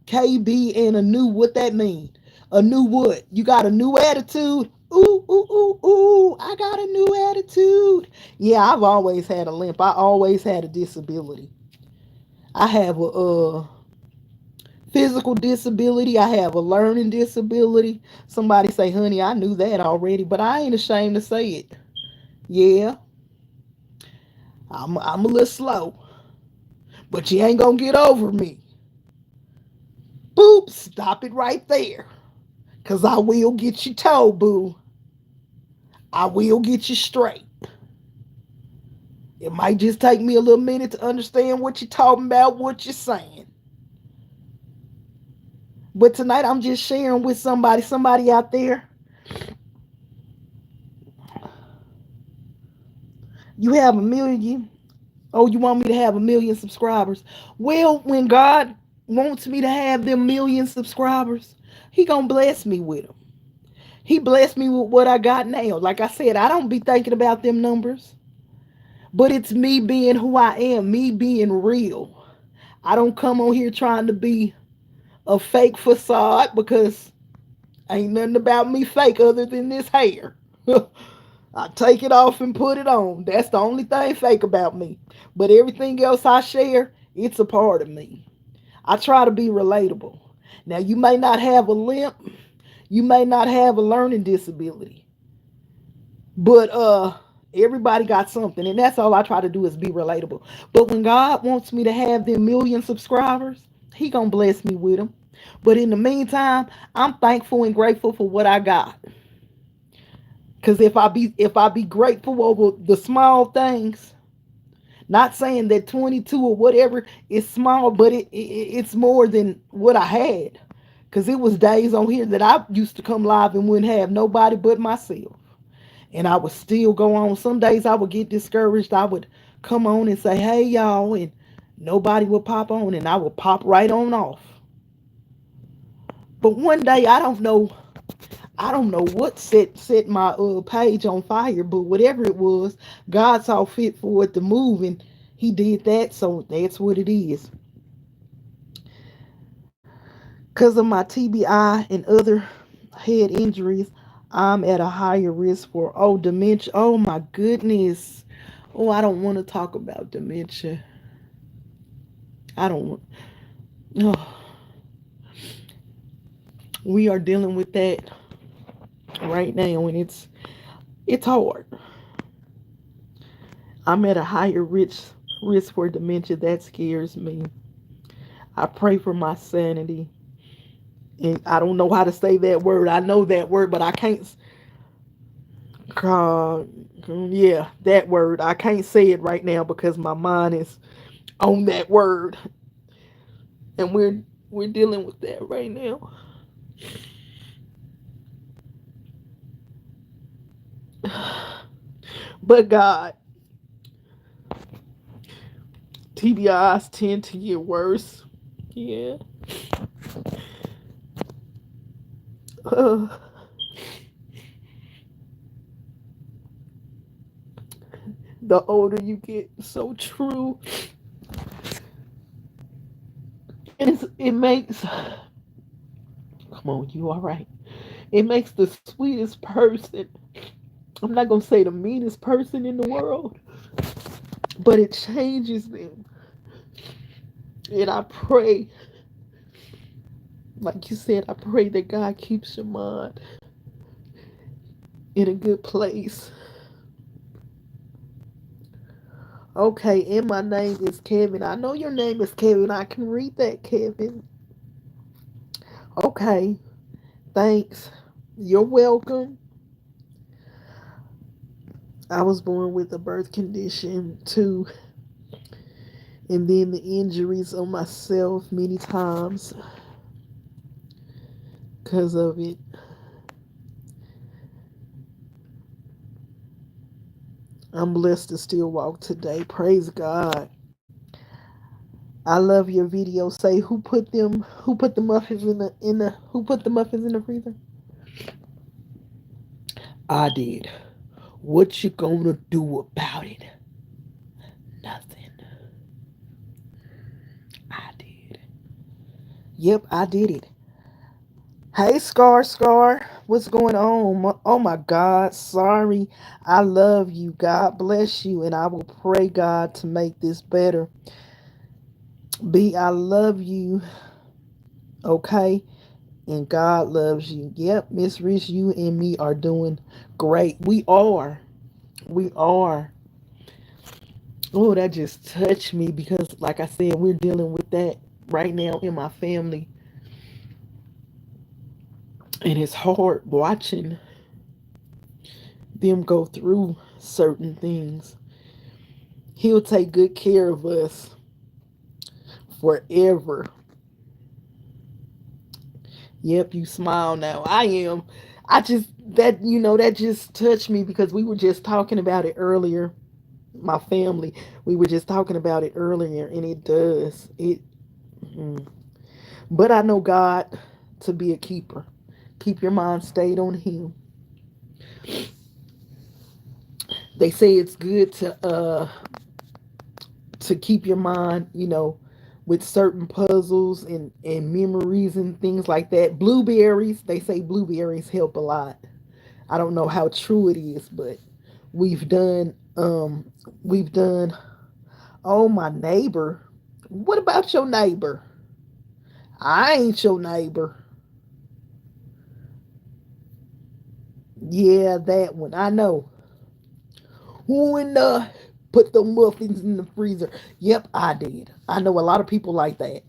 [SPEAKER 1] KB and a new, what that mean? A new what? You got a new attitude? Ooh, ooh, ooh, ooh, I got a new attitude. Yeah, I've always had a limp. I always had a disability. I have a physical disability. I have a learning disability. Somebody say, honey, I knew that already, but I ain't ashamed to say it. Yeah, I'm a little slow, but you ain't gonna get over me. Boop, stop it right there. Cause I will get you told, boo. I will get you straight. It might just take me a little minute to understand what you're talking about, what you're saying. But tonight I'm just sharing with somebody out there. You have a million. Oh, you want me to have a million subscribers? Well, when God wants me to have them million subscribers, He gonna bless me with them. He blessed me with what I got now. Like I said, I don't be thinking about them numbers, but it's me being who I am, me being real. I don't come on here trying to be a fake facade because ain't nothing about me fake other than this hair. I take it off and put it on. That's the only thing fake about me. But everything else I share, it's a part of me. I try to be relatable. Now, you may not have a limp, you may not have a learning disability, but everybody got something, and that's all I try to do is be relatable. But when God wants me to have them million subscribers, He gonna bless me with them. But in the meantime, I'm thankful and grateful for what I got. Cause if I be grateful over the small things, not saying that 22 or whatever is small, but it's more than what I had. Cause it was days on here that I used to come live and wouldn't have nobody but myself. And I would still go on. Some days I would get discouraged. I would come on and say, hey y'all, and nobody would pop on, and I would pop right on off. But one day I don't know what set my page on fire, but whatever it was, God saw fit for it to move, and He did that. So that's what it is. Because of my TBI and other head injuries, I'm at a higher risk for dementia. Oh my goodness. Oh, I don't want to talk about dementia. I don't want. Oh, we are dealing with that right now, and it's hard. I'm at a higher risk for dementia. That scares me. I pray for my sanity. And I don't know how to say that word. I know that word, but I can't. Uh, yeah, that word. I can't say it right now because my mind is on that word, and we're dealing with that right now. But God, TBIs tend to get worse. Yeah. Uh, the older you get, so true. It makes. Come on, you all right? It makes the sweetest person. I'm not gonna say the meanest person in the world, but it changes them. And I pray Like you said, I pray that God keeps your mind in a good place. Okay, and my name is Kevin. I know your name is Kevin. I can read that, Kevin. Okay, thanks. You're welcome. I was born with a birth condition too, and then the injuries on myself many times because of it. I'm blessed to still walk today. Praise God. I love your video. Say who put the muffins in the who put the muffins in the freezer? I did. What you gonna do about it? Nothing. I did. Yep, I did it. Hey, Scar, what's going on? Oh my God, sorry. I love you. God bless you, and I will pray God to make this better. B, I love you. Okay, and God loves you. Yep, MzRiss, you and me are doing great. We are. We are. Oh, that just touched me because, like I said, we're dealing with that right now in my family, and it's hard watching them go through certain things. He'll take good care of us forever. Yep, you smile now. I am. I just, that just touched me because we were just talking about it earlier. My family, we were just talking about it earlier, and it does. Mm. But I know God to be a keeper. Keep your mind stayed on Him. They say it's good to keep your mind, with certain puzzles and memories and things like that. Blueberries, they say blueberries help a lot. I don't know how true it is, but we've done we've done oh, my neighbor. What about your neighbor? I ain't your neighbor. Yeah, that one. I know. Who in the put the muffins in the freezer? Yep, I did. I know a lot of people like that.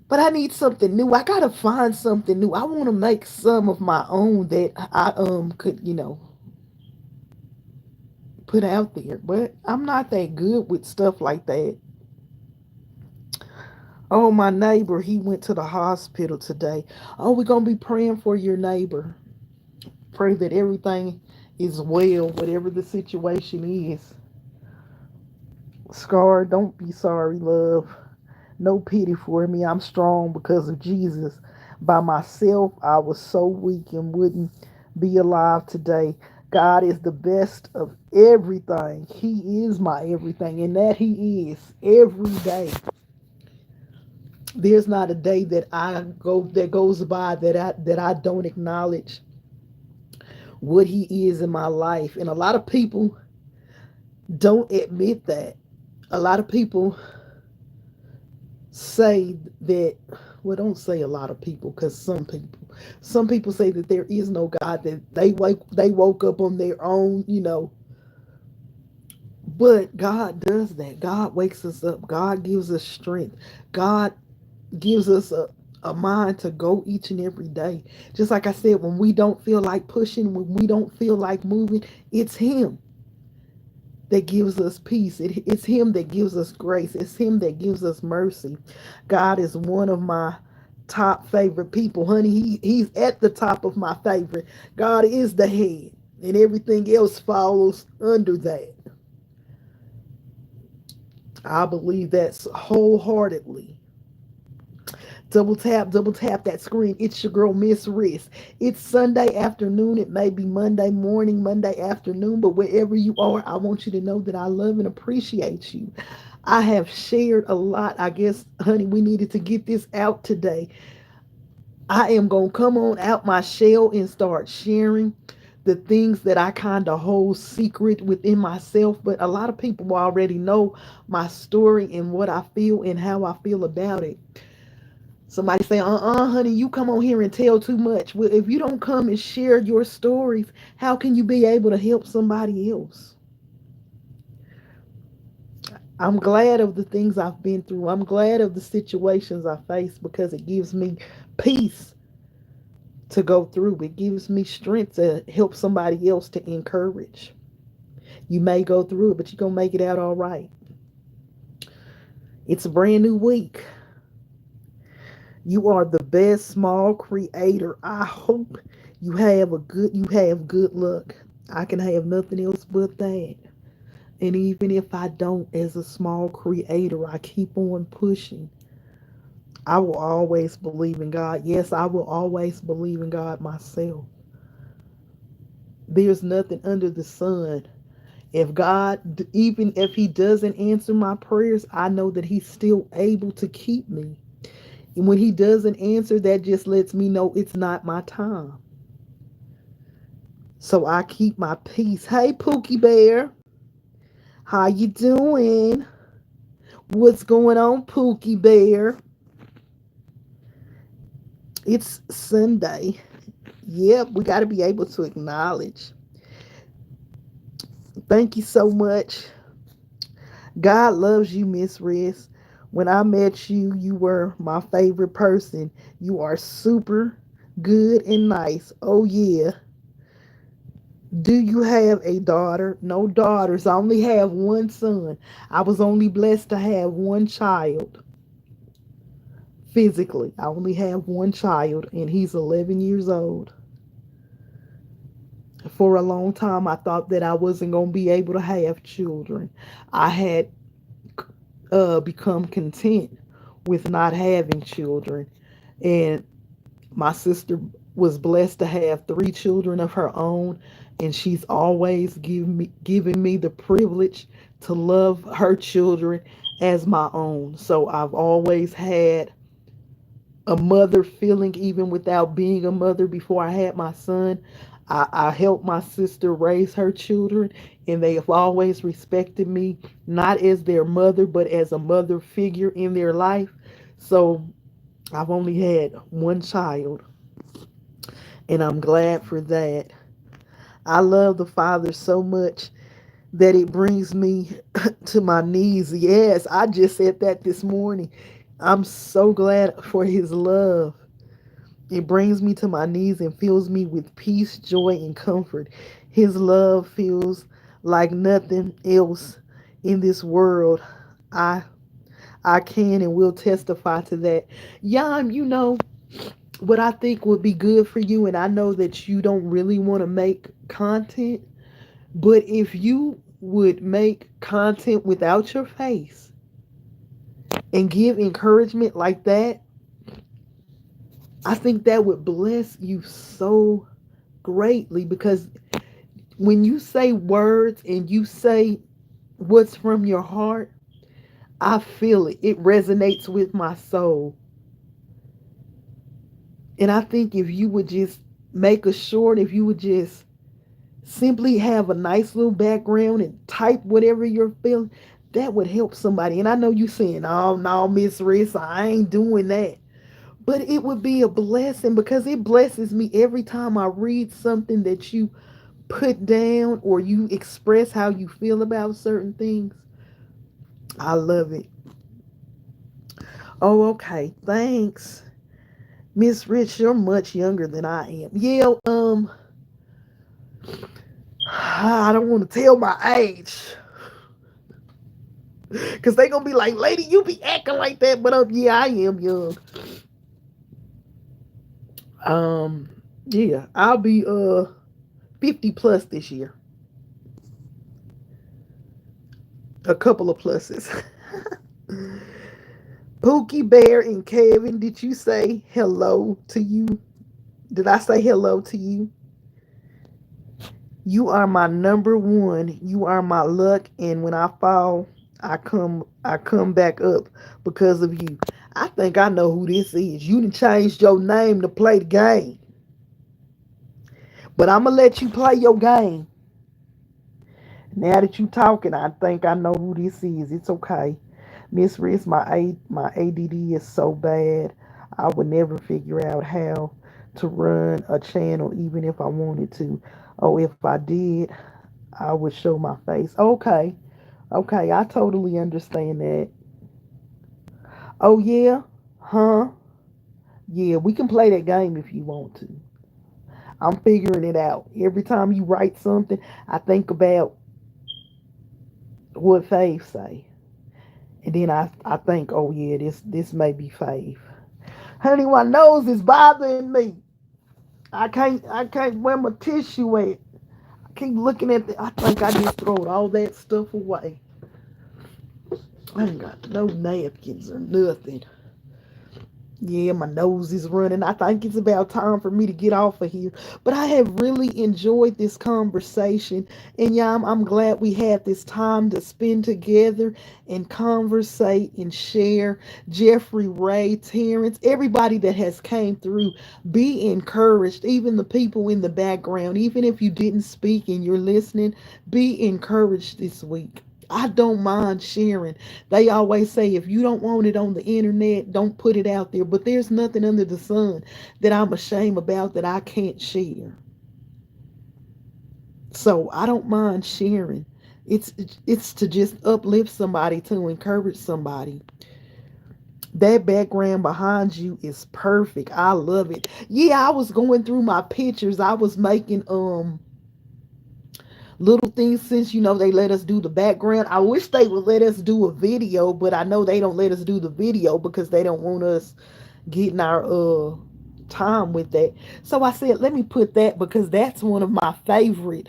[SPEAKER 1] But I need something new. I gotta find something new. I want to make some of my own that I could put out there. But I'm not that good with stuff like that. Oh, my neighbor, he went to the hospital today. Oh, we're gonna be praying for your neighbor. Pray that everything is well, whatever the situation is. Scar, don't be sorry, love. No pity for me. I'm strong because of Jesus. By myself, I was so weak and wouldn't be alive today. God is the best of everything. He is my everything, and that He is every day. There's not a day that goes by that I don't acknowledge what He is in my life. And a lot of people don't admit that. A lot of people say that, well, don't say a lot of people, because some people say that there is no God, that they woke up on their own, but God does that. God wakes us up. God gives us strength. God gives us a mind to go each and every day. Just like I said, when we don't feel like pushing, when we don't feel like moving, it's Him that gives us peace. It's Him that gives us grace. It's Him that gives us mercy. God is one of my top favorite people, honey. He's at the top of my favorite. God is the head, and everything else follows under that. I believe that's wholeheartedly. Double tap that screen. It's your girl, MzRiss. It's Sunday afternoon. It may be Monday morning, Monday afternoon, but wherever you are, I want you to know that I love and appreciate you. I have shared a lot. I guess, honey, we needed to get this out today. I am going to come on out my shell and start sharing the things that I kind of hold secret within myself. But a lot of people already know my story and what I feel and how I feel about it. Somebody say, honey, you come on here and tell too much. Well, if you don't come and share your stories, how can you be able to help somebody else? I'm glad of the things I've been through. I'm glad of the situations I face because it gives me peace to go through. It gives me strength to help somebody else, to encourage. You may go through it, but you're going to make it out all right. It's a brand new week. You are the best small creator. I hope you have good luck. I can have nothing else but that. And even if I don't, as a small creator, I keep on pushing. I will always believe in God. Yes, I will always believe in God myself. There's nothing under the sun. If God, even if He doesn't answer my prayers, I know that He's still able to keep me. And when He doesn't answer, that just lets me know it's not my time. So I keep my peace. Hey, Pookie Bear, how you doing? What's going on, Pookie Bear? It's Sunday. Yep, we got to be able to acknowledge. Thank you so much. God loves you, MzRiss. When I met you, you were my favorite person. You are super good and nice. Oh, yeah. Do you have a daughter? No daughters. I only have one son. I was only blessed to have one child. Physically, I only have one child, and he's 11 years old. For a long time, I thought that I wasn't going to be able to have children. I had become content with not having children. And my sister was blessed to have three children of her own, and she's always given me the privilege to love her children as my own. So I've always had a mother feeling, even without being a mother. Before I had my son, I helped my sister raise her children, and they have always respected me, not as their mother, but as a mother figure in their life. So I've only had one child, and I'm glad for that. I love the Father so much that it brings me to my knees. Yes, I just said that this morning. I'm so glad for His love. It brings me to my knees and fills me with peace, joy, and comfort. His love feels like nothing else in this world. I I can and will testify to that. Yam, what I think would be good for you, and I know that you don't really want to make content, but if you would make content without your face and give encouragement like that, I think that would bless you so greatly, because when you say words and you say what's from your heart, I feel it. It resonates with my soul. And I think if you would just make a short, if you would just simply have a nice little background and type whatever you're feeling, that would help somebody. And I know you saying, oh, no, MzRiss, I ain't doing that. But it would be a blessing, because it blesses me every time I read something that you put down or you express how you feel about certain things. I love it. Oh, okay. Thanks. MzRiss, you're much younger than I am. Yeah, I don't want to tell my age, because they going to be like, lady, you be acting like that. But yeah, I am young. Um, yeah, I'll be 50 plus this year. A couple of pluses. Pookie Bear and Kevin, did you say hello to you? Did I say hello to you? You are my number one. You are my luck, and when I fall, I come back up because of you. I think I know who this is. You done changed your name to play the game. But I'm gonna let you play your game. Now that you talking, I think I know who this is. It's okay. MzRiss, my ADD is so bad. I would never figure out how to run a channel even if I wanted to. Oh, if I did, I would show my face. Okay. Okay, I totally understand that. Oh yeah? Huh? Yeah, we can play that game if you want to. I'm figuring it out. Every time you write something, I think about what Fave say. And then I think, oh yeah, this may be Fave. Honey, my nose is bothering me. I can't wear my tissue at. I keep looking at the I think I just throw all that stuff away. I ain't got no napkins or nothing. Yeah, my nose is running. I think it's about time for me to get off of here. But I have really enjoyed this conversation. And yeah, I'm glad we had this time to spend together and conversate and share. Jeffrey, Ray, Terrence, everybody that has came through, be encouraged. Even the people in the background, even if you didn't speak and you're listening, be encouraged this week. I don't mind sharing. They always say if you don't want it on the internet, don't put it out there. But there's nothing under the sun that I'm ashamed about that I can't share. So I don't mind sharing. It's it's to just uplift somebody, to encourage somebody. That background behind you is perfect. I love it. Yeah, I was going through my pictures. I was making little things since they let us do the background. I wish they would let us do a video, but I know they don't let us do the video because they don't want us getting our time with that. So I said, let me put that because that's one of my favorite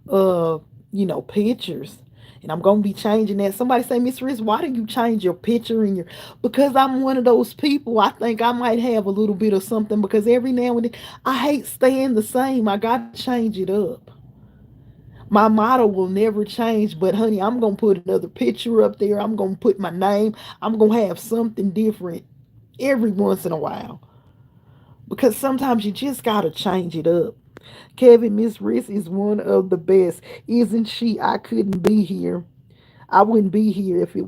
[SPEAKER 1] uh pictures. And I'm gonna be changing that. Somebody say, MzRiss, why do you change your picture and your because I'm one of those people. I think I might have a little bit of something because every now and then I hate staying the same. I gotta change it up. My motto will never change, but honey, I'm gonna put another picture up there. I'm gonna put my name. I'm gonna have something different every once in a while because sometimes you just gotta change it up. Kevin, MzRiss is one of the best, isn't she? I couldn't be here. I wouldn't be here if she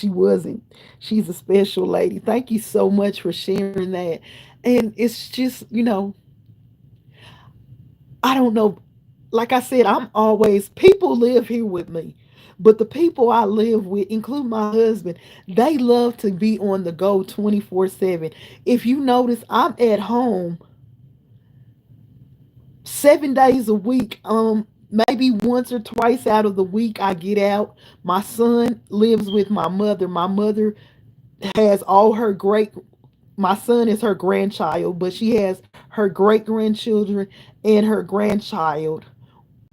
[SPEAKER 1] wasn't. She's a special lady. Thank you so much for sharing that. And it's just, I don't know. Like I said, I'm always, people live here with me. But the people I live with, including my husband, they love to be on the go 24/7. If you notice, I'm at home 7 days a week. Maybe once or twice out of the week I get out. My son lives with my mother. My mother has all her great my son is her grandchild, but she has her great grandchildren and her grandchild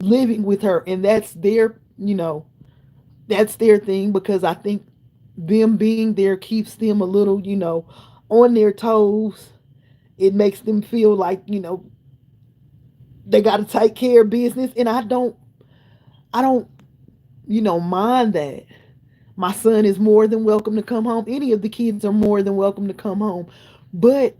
[SPEAKER 1] living with her, and that's their thing because I think them being there keeps them a little on their toes. It makes them feel like they got to take care of business, and I don't mind that. My son is more than welcome to come home. Any of the kids are more than welcome to come home, but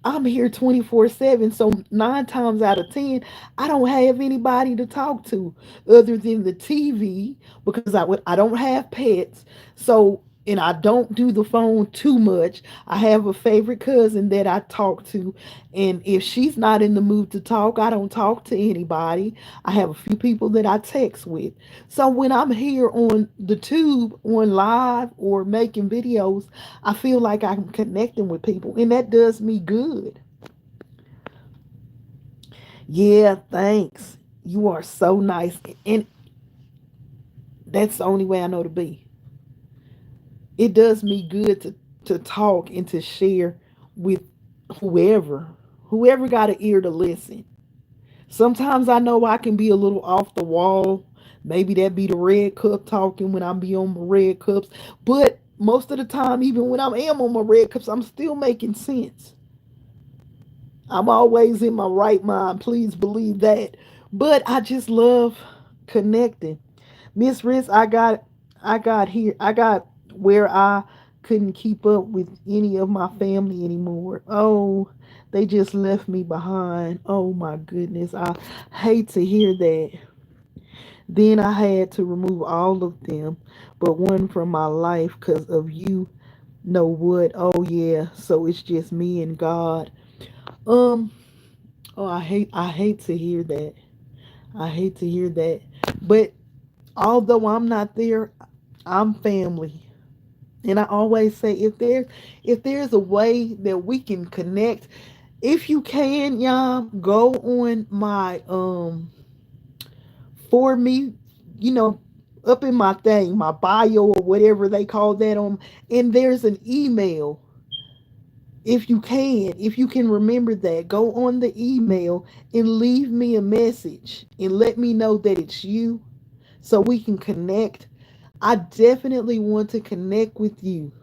[SPEAKER 1] I'm here 24/7. So 9 times out of 10, I don't have anybody to talk to other than the TV because I don't have pets. So, and I don't do the phone too much. I have a favorite cousin that I talk to. And if she's not in the mood to talk, I don't talk to anybody. I have a few people that I text with. So when I'm here on the tube, on live or making videos, I feel like I'm connecting with people, and that does me good. Yeah, thanks. You are so nice, and that's the only way I know to be. It does me good to talk and to share with whoever, whoever got an ear to listen. Sometimes I know I can be a little off the wall. Maybe that be the red cup talking when I be on my red cups, but most of the time, even when I am on my red cups, I'm still making sense. I'm always in my right mind. Please believe that. But I just love connecting. MzRiss, I got where I couldn't keep up with any of my family anymore. Oh, they just left me behind. Oh my goodness. I hate to hear that. Then I had to remove all of them, but one from my life because of you know what? Oh yeah. So it's just me and God. Um, oh, I hate to hear that. I hate to hear that. But although I'm not there, I'm family. And I always say if there's a way that we can connect, if you can, y'all go on my for me, you know, up in my thing, my bio or whatever they call that on, and there's an email. If you can remember that, go on the email and leave me a message and let me know that it's you so we can connect. I definitely want to connect with you.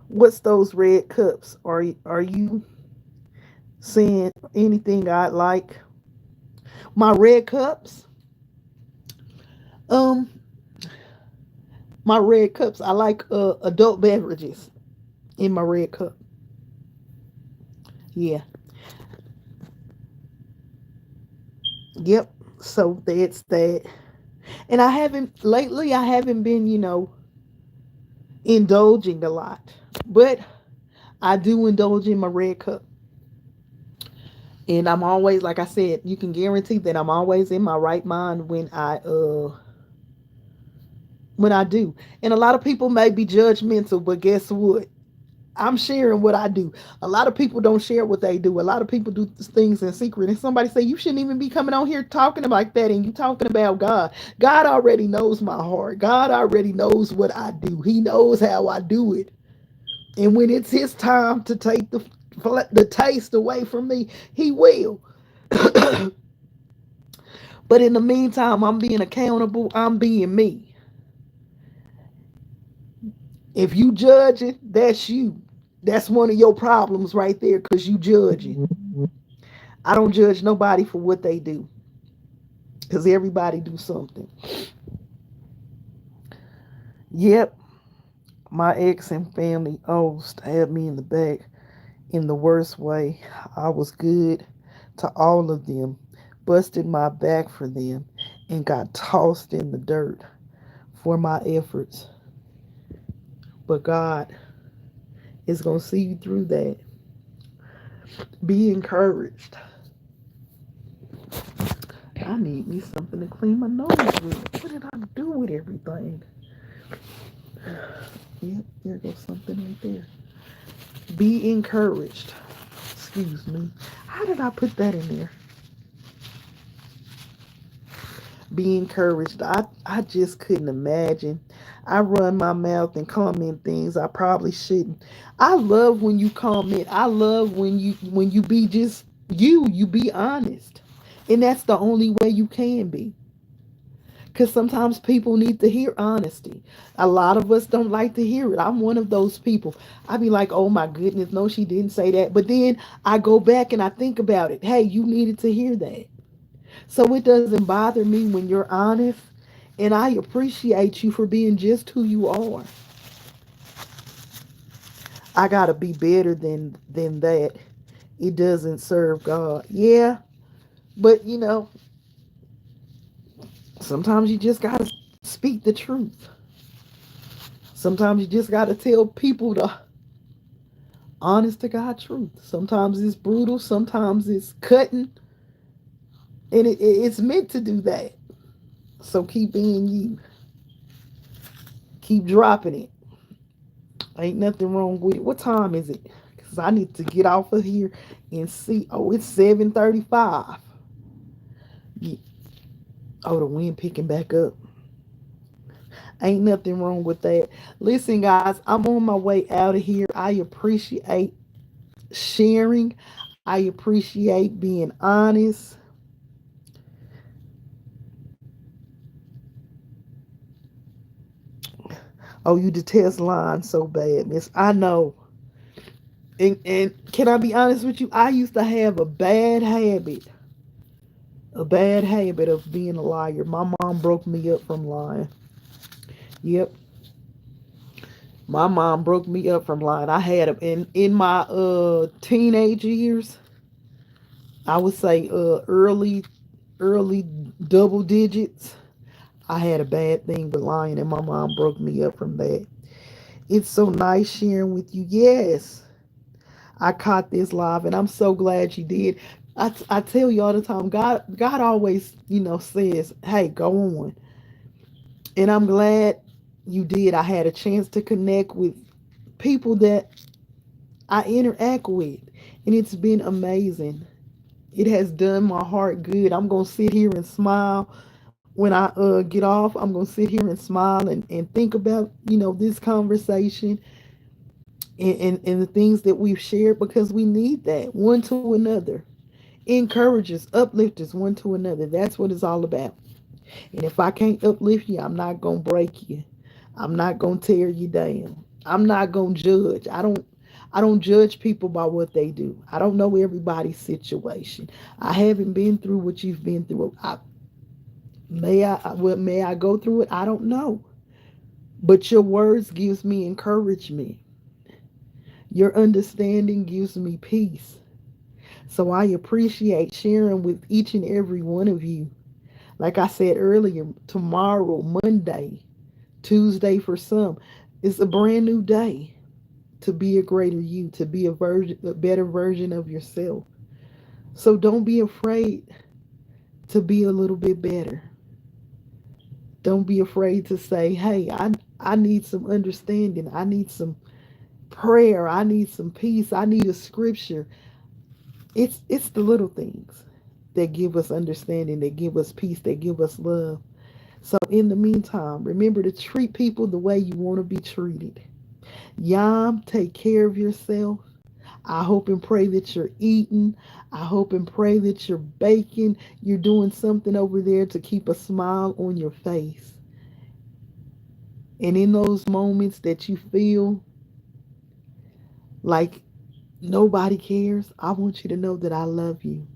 [SPEAKER 1] What's those red cups? Are you saying anything I'd like? My red cups? Um, my red cups. I like adult beverages in my red cup. Yeah. Yep. So that's that. And I haven't been, indulging a lot. But I do indulge in my red cup. And I'm always, like I said, you can guarantee that I'm always in my right mind when I do. And a lot of people may be judgmental, but guess what? I'm sharing what I do. A lot of people don't share what they do. A lot of people do things in secret. And somebody say, you shouldn't even be coming on here talking like that. And you talking about God. God already knows my heart. God already knows what I do. He knows how I do it. And when it's his time to take the taste away from me, he will. But in the meantime, I'm being accountable. I'm being me. If you judging, that's you. That's one of your problems right there because you judging. I don't judge nobody for what they do because everybody do something. Yep, my ex and family, stabbed me in the back in the worst way. I was good to all of them, busted my back for them, and got tossed in the dirt for my efforts. But God is going to see you through that. Be encouraged. I need me something to clean my nose with. What did I do with everything? Yep, there goes something right there. Be encouraged. Excuse me. How did I put that in there? Be encouraged. I just couldn't imagine. I run my mouth and comment things I probably shouldn't. I love when you comment. I love when you be just you be honest. And that's the only way you can be. Because sometimes people need to hear honesty. A lot of us don't like to hear it. I'm one of those people. I be like, oh my goodness, no, she didn't say that. But then I go back and I think about it. Hey, you needed to hear that. So it doesn't bother me when you're honest. And I appreciate you for being just who you are. I gotta be better than that. It doesn't serve God. Yeah, but sometimes you just gotta speak the truth. Sometimes you just gotta tell people the honest to God truth. Sometimes it's brutal, sometimes it's cutting, and it's meant to do that. So keep being you. Keep dropping it. Ain't nothing wrong with it. What time is it? Because I need to get off of here and see. Oh, it's 7:35. Yeah. Oh, the wind picking back up. Ain't nothing wrong with that. Listen, guys, I'm on my way out of here. I appreciate sharing. I appreciate being honest. Oh, you detest lying so bad, miss. I know. And can I be honest with you? I used to have a bad habit of being a liar. My mom broke me up from lying. Yep. My mom broke me up from lying. I had in my teenage years. I would say early double digits. I had a bad thing with lying, and my mom broke me up from that. It's so nice sharing with you. Yes, I caught this live, and I'm so glad you did. I tell you all the time, God always, says, "Hey, go on," and I'm glad you did. I had a chance to connect with people that I interact with, and it's been amazing. It has done my heart good. I'm gonna sit here and smile when I get off. I'm gonna sit here and smile and think about this conversation and the things that we've shared because we need that one to another. Encourages, uplifters one to another. That's what it's all about. And if I can't uplift you, I'm not gonna break you. I'm not gonna tear you down. I'm not gonna judge. I don't judge people by what they do. I don't know everybody's situation. I haven't been through what you've been through. May I go through it? I don't know. But your words gives me encouragement. Your understanding gives me peace. So I appreciate sharing with each and every one of you. Like I said earlier, tomorrow, Monday, Tuesday for some, it's a brand new day to be a greater you, to be a better version of yourself. So don't be afraid to be a little bit better. Don't be afraid to say, hey, I need some understanding. I need some prayer. I need some peace. I need a scripture. It's the little things that give us understanding, that give us peace, that give us love. So in the meantime, remember to treat people the way you want to be treated. Yam, take care of yourself. I hope and pray that you're eating. I hope and pray that you're baking. You're doing something over there to keep a smile on your face. And in those moments that you feel like nobody cares, I want you to know that I love you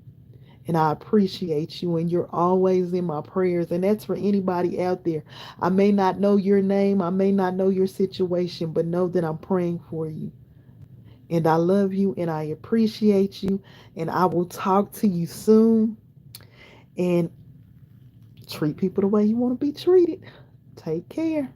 [SPEAKER 1] and I appreciate you, and you're always in my prayers. And that's for anybody out there. I may not know your name, I may not know your situation, but know that I'm praying for you. And I love you and I appreciate you. And I will talk to you soon. And treat people the way you want to be treated. Take care.